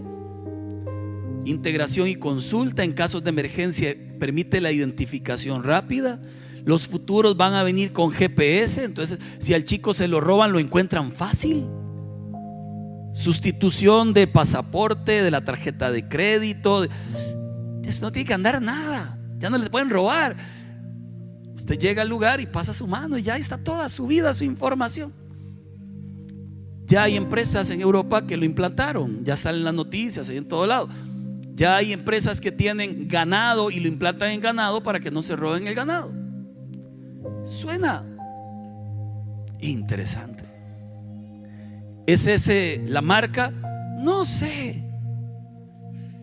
S1: integración y consulta en casos de emergencia, permite la identificación rápida. Los futuros van a venir con GPS, entonces si al chico se lo roban, lo encuentran fácil. Sustitución de pasaporte, de la tarjeta de crédito. Eso no tiene que andar nada, ya no le pueden robar. Usted llega al lugar y pasa su mano y ya está toda su vida, su información. Ya hay empresas en Europa que lo implantaron, ya salen las noticias ahí en todo lado. Ya hay empresas que tienen ganado y lo implantan en ganado para que no se roben el ganado. Suena interesante. ¿Es ese la marca? No sé.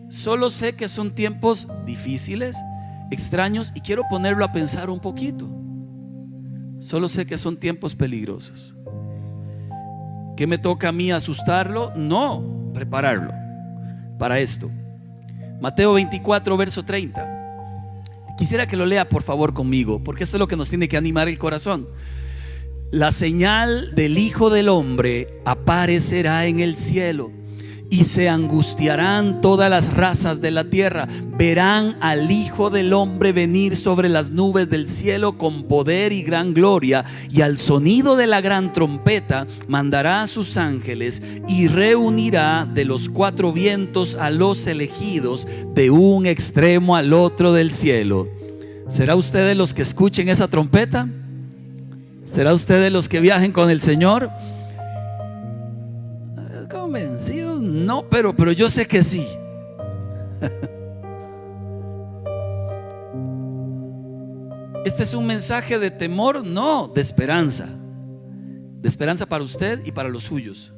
S1: Solo sé que son tiempos difíciles, extraños, y quiero ponerlo a pensar un poquito. Solo sé que son tiempos peligrosos. ¿Qué me toca a mí, asustarlo? No, prepararlo para esto. Mateo 24 verso 30. Quisiera que lo lea por favor conmigo, porque esto es lo que nos tiene que animar el corazón. La señal del Hijo del Hombre aparecerá en el cielo, y se angustiarán todas las razas de la tierra. Verán al Hijo del Hombre venir sobre las nubes del cielo con poder y gran gloria, y al sonido de la gran trompeta mandará a sus ángeles y reunirá de los 4 vientos a los elegidos de un extremo al otro del cielo. ¿Será usted de los que escuchen esa trompeta? ¿Será usted de los que viajen con el Señor? ¿Convencido? No, pero yo sé que sí. ¿Este es un mensaje de temor? No, de esperanza. De esperanza para usted y para los suyos.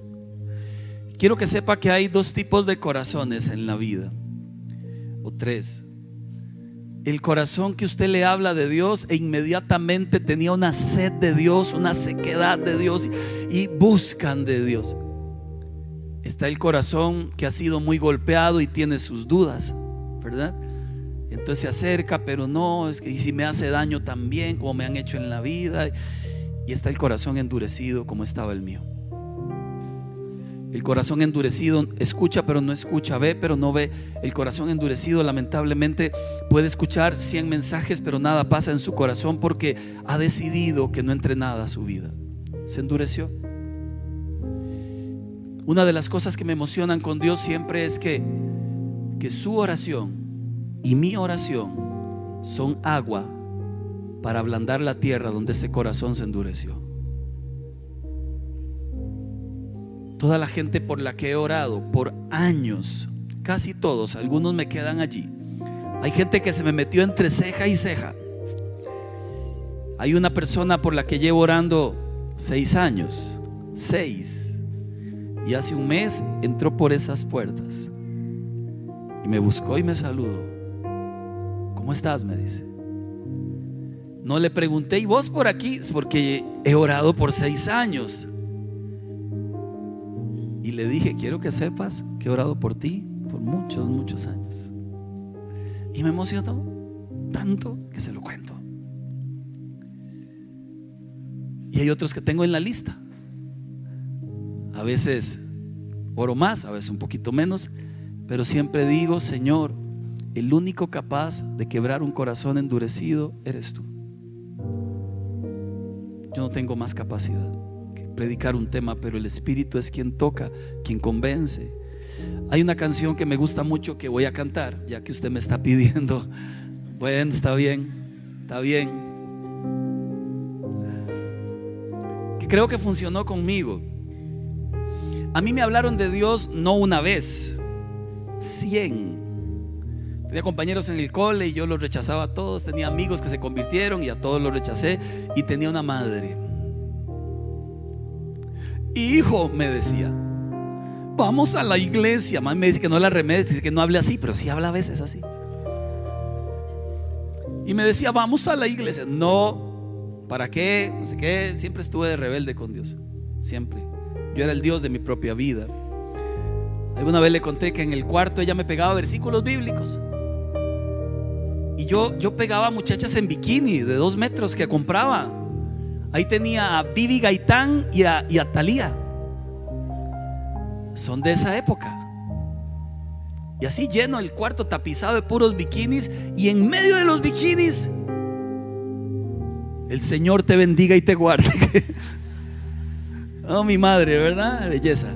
S1: Quiero que sepa que hay dos tipos de corazones en la vida, o tres. El corazón que usted le habla de Dios e inmediatamente tenía una sed de Dios, una sequedad de Dios y buscan de Dios. Está el corazón que ha sido muy golpeado y tiene sus dudas, ¿verdad? Entonces se acerca, pero no, es que y si me hace daño también, como me han hecho en la vida. Y está el corazón endurecido, como estaba el mío. El corazón endurecido escucha pero no escucha, ve pero no ve. El corazón endurecido lamentablemente puede escuchar 100 mensajes, pero nada pasa en su corazón porque ha decidido que no entre nada a su vida. Se endureció. Una de las cosas que me emocionan con Dios siempre es que su oración y mi oración son agua para ablandar la tierra donde ese corazón se endureció. Toda la gente por la que he orado por años, casi todos, algunos me quedan allí. Hay gente que se me metió entre ceja y ceja. Hay una persona por la que llevo orando 6 años, 6, y hace un mes entró por esas puertas y me buscó y me saludó. ¿Cómo estás?, me dice. No le pregunté, ¿y vos por aquí? Es porque he orado por 6 años. Y le dije, quiero que sepas que he orado por ti por muchos, muchos años. Y me emocionó tanto que se lo cuento. Y hay otros que tengo en la lista. A veces oro más, a veces un poquito menos, pero siempre digo, Señor, el único capaz de quebrar un corazón endurecido eres tú. Yo no tengo más capacidad que predicar un tema, pero el Espíritu es quien toca, quien convence. Hay una canción que me gusta mucho que voy a cantar, ya que usted me está pidiendo. Bueno, está bien, que creo que funcionó conmigo. A mí me hablaron de Dios no una vez, 100. Tenía compañeros en el cole y yo los rechazaba a todos. Tenía amigos que se convirtieron y a todos los rechacé. Y tenía una madre. Hijo, me decía, vamos a la iglesia. Mamá me dice que no la remedes, dice que no hable así, pero sí habla a veces así. Y me decía, vamos a la iglesia. No, ¿para qué? No sé qué. Siempre estuve de rebelde con Dios. Siempre. Yo era el Dios de mi propia vida. Alguna vez le conté que en el cuarto ella me pegaba versículos bíblicos. Y yo pegaba muchachas en bikini de 2 metros que compraba. Ahí tenía a Bibi Gaitán y a Thalía. Son de esa época. Y así lleno el cuarto tapizado de puros bikinis. Y en medio de los bikinis, el Señor te bendiga y te guarde. Oh, mi madre, ¿verdad? Belleza.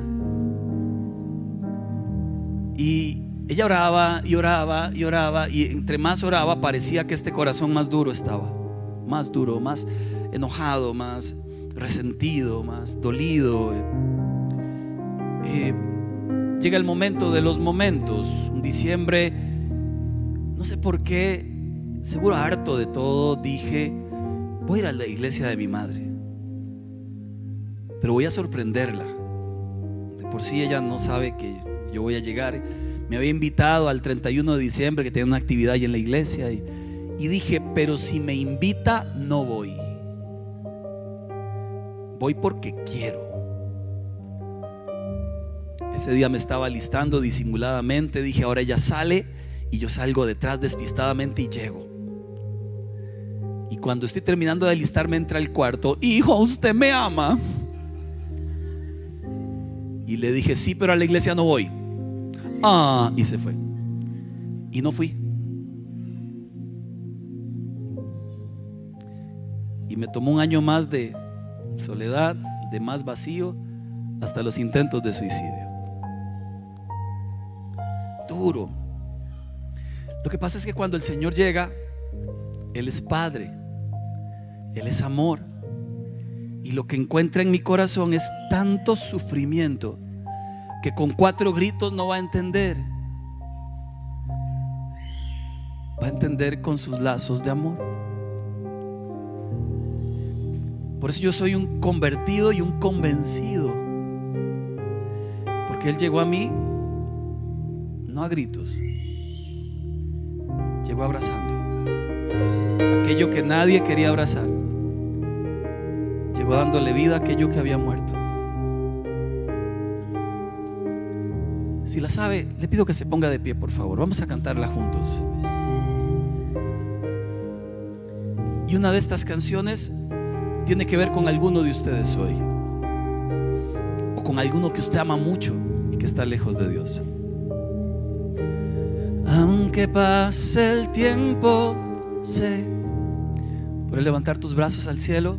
S1: Y ella oraba y oraba y oraba, y entre más oraba parecía que este corazón más duro estaba. Más duro, más enojado, más resentido, más dolido. Llega el momento de los momentos. Un diciembre, no sé por qué, seguro harto de todo, dije, voy a ir a la iglesia de mi madre, pero voy a sorprenderla. De por sí ella no sabe que yo voy a llegar. Me había invitado al 31 de diciembre que tenía una actividad ahí en la iglesia y dije, pero si me invita no voy. Voy porque quiero. Ese día me estaba alistando disimuladamente. Dije, ahora ella sale y yo salgo detrás despistadamente y llego. Y cuando estoy terminando de alistarme entra al cuarto. Hijo, ¿usted me ama? Y le dije, sí, pero a la iglesia no voy. Y se fue. Y no fui. Y me tomó un año más de soledad, de más vacío, hasta los intentos de suicidio. Duro. Lo que pasa es que cuando el Señor llega, Él es Padre, Él es amor. Y lo que encuentra en mi corazón es tanto sufrimiento que con 4 gritos no va a entender. Va a entender con sus lazos de amor. Por eso yo soy un convertido y un convencido, porque Él llegó a mí no a gritos, llegó abrazando aquello que nadie quería abrazar. Llegó dándole vida a aquello que había muerto. Si la sabe, le pido que se ponga de pie, por favor. Vamos a cantarla juntos. Y una de estas canciones tiene que ver con alguno de ustedes hoy, o con alguno que usted ama mucho y que está lejos de Dios. Aunque pase el tiempo, sé, por levantar tus brazos al cielo,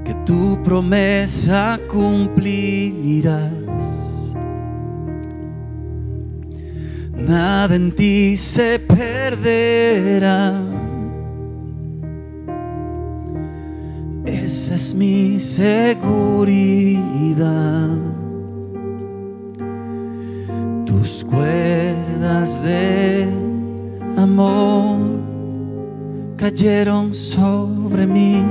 S1: que tu promesa cumplirás. Nada en ti se perderá. Esa es mi seguridad. Tus cuerdas de amor cayeron sobre mí.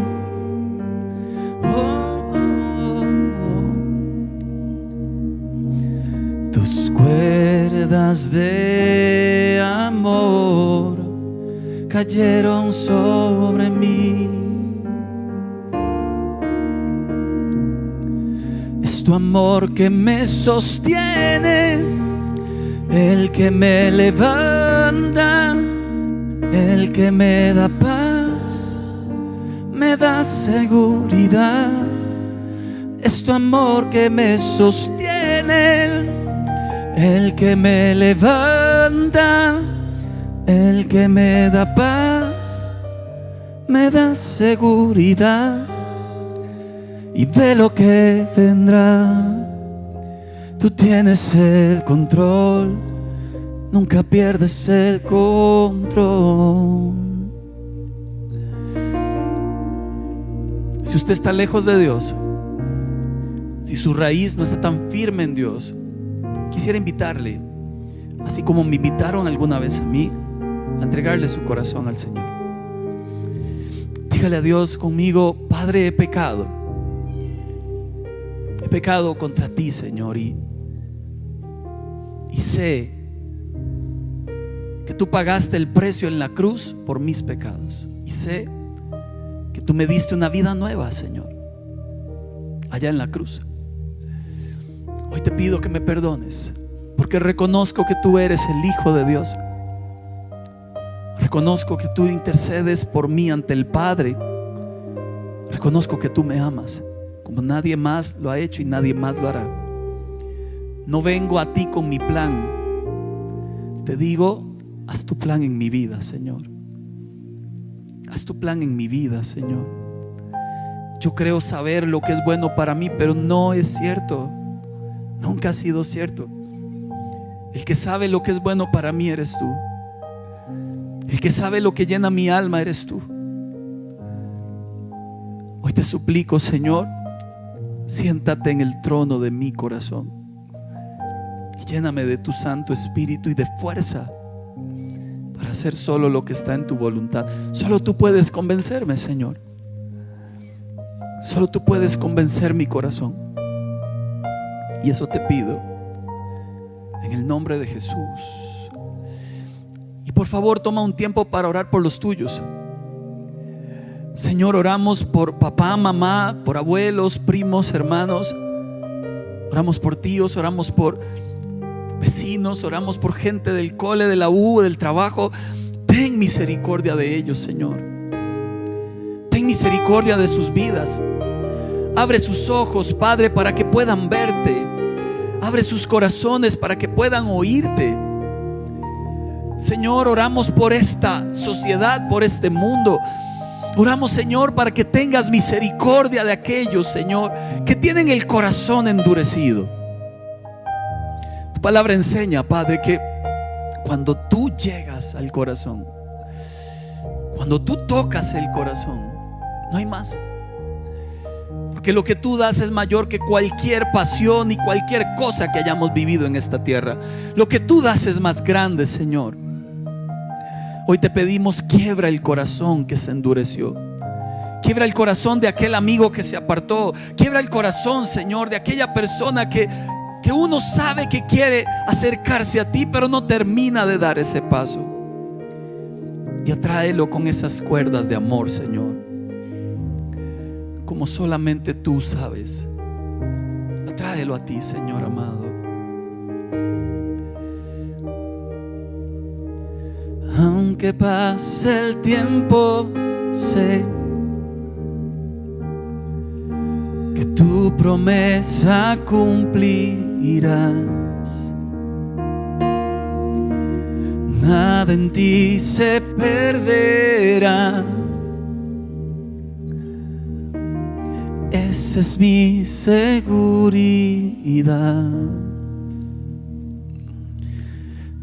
S1: Tus cuerdas de amor cayeron sobre mí. Es tu amor que me sostiene, el que me levanta, el que me da paz, me da seguridad. Es tu amor que me sostiene, el que me levanta, el que me da paz, me da seguridad. Y de lo que vendrá, tú tienes el control, nunca pierdes el control. Si usted está lejos de Dios, si su raíz no está tan firme en Dios, quisiera invitarle, así como me invitaron alguna vez a mí, a entregarle su corazón al Señor. Dígale a Dios conmigo: Padre, he pecado contra ti, Señor, y sé que tú pagaste el precio en la cruz por mis pecados, y sé que tú me diste una vida nueva, Señor, allá en la cruz. Hoy te pido que me perdones, porque reconozco que tú eres el Hijo de Dios. Reconozco que tú intercedes por mí ante el Padre. Reconozco que tú me amas como nadie más lo ha hecho y nadie más lo hará. No vengo a ti con mi plan. Te digo: haz tu plan en mi vida, Señor. Haz tu plan en mi vida, Señor. Yo creo saber lo que es bueno para mí, pero no es cierto. Nunca ha sido cierto. El que sabe lo que es bueno para mí eres tú. El que sabe lo que llena mi alma eres tú. Hoy te suplico, Señor, siéntate en el trono de mi corazón y lléname de tu Santo Espíritu y de fuerza para hacer solo lo que está en tu voluntad. Solo tú puedes convencerme, Señor. Solo tú puedes convencer mi corazón. Y eso te pido en el nombre de Jesús. Y por favor, toma un tiempo para orar por los tuyos. Señor, oramos por papá, mamá, por abuelos, primos, hermanos. Oramos por tíos, oramos por vecinos, oramos por gente del cole, de la U, del trabajo. Ten misericordia de ellos, Señor. Ten misericordia de sus vidas. Abre sus ojos, Padre, para que puedan verte. Abre sus corazones para que puedan oírte. Señor, oramos por esta sociedad, por este mundo. Oramos, Señor, para que tengas misericordia de aquellos, Señor, que tienen el corazón endurecido. Tu palabra enseña, Padre, que cuando tú llegas al corazón, Cuando tú tocas el corazón, no hay más. Porque lo que tú das es mayor que cualquier pasión y cualquier cosa que hayamos vivido en esta tierra. Lo que tú das es más grande, Señor. Hoy te pedimos, quiebra el corazón que se endureció. Quiebra el corazón de aquel amigo que se apartó. Quiebra el corazón, Señor, de aquella persona que uno sabe que quiere acercarse a ti, pero no termina de dar ese paso. Y atráelo con esas cuerdas de amor, Señor, como solamente tú sabes. Atráelo a ti, Señor amado. Aunque pase el tiempo, sé que tu promesa cumplirás. Nada en ti se perderá. Esa es mi seguridad.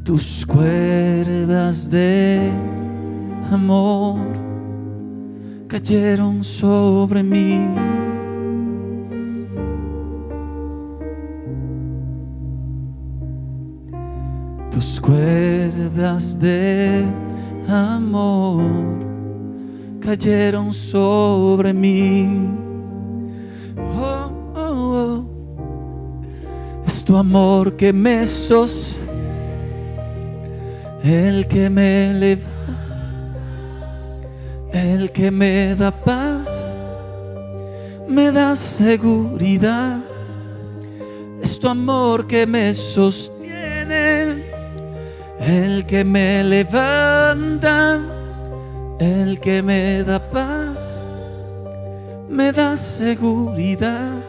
S1: Tus cuerdas de amor cayeron sobre mí. Tus cuerdas de amor cayeron sobre mí. Oh, oh, oh. Es tu amor que me sostiene, el que me eleva, el que me da paz, me da seguridad. Es tu amor que me sostiene, el que me levanta, el que me da paz, me da seguridad.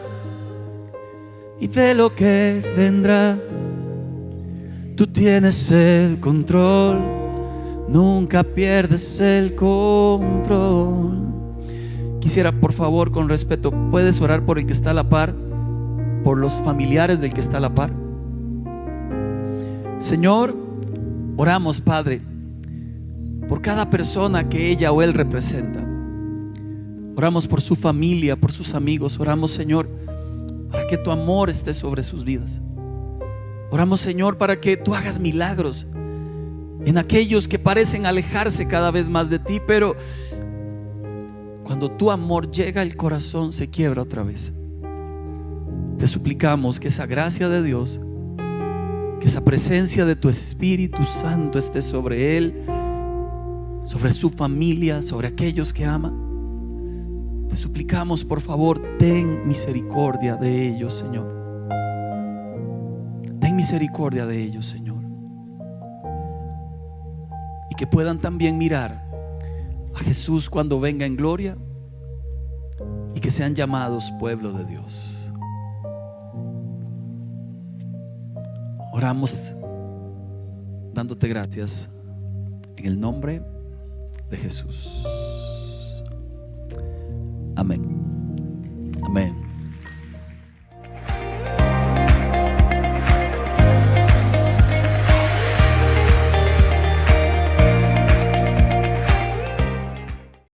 S1: Y de lo que vendrá, tú tienes el control, nunca pierdes el control. Quisiera, por favor, con respeto, ¿puedes orar por el que está a la par? Por los familiares del que está a la par. Señor, oramos, Padre, por cada persona que ella o él representa. Oramos por su familia, por sus amigos. Oramos, Señor, para que tu amor esté sobre sus vidas. Oramos, Señor, para que tú hagas milagros en aquellos que parecen alejarse cada vez más de ti, pero cuando tu amor llega al corazón se quiebra otra vez. Te suplicamos que esa gracia de Dios, que esa presencia de tu Espíritu Santo esté sobre él, sobre su familia, sobre aquellos que ama. Te suplicamos, por favor, ten misericordia de ellos, Señor. Ten misericordia de ellos, Señor. Y que puedan también mirar a Jesús cuando venga en gloria, y que sean llamados pueblo de Dios. Oramos dándote gracias en el nombre de Jesús. Amén.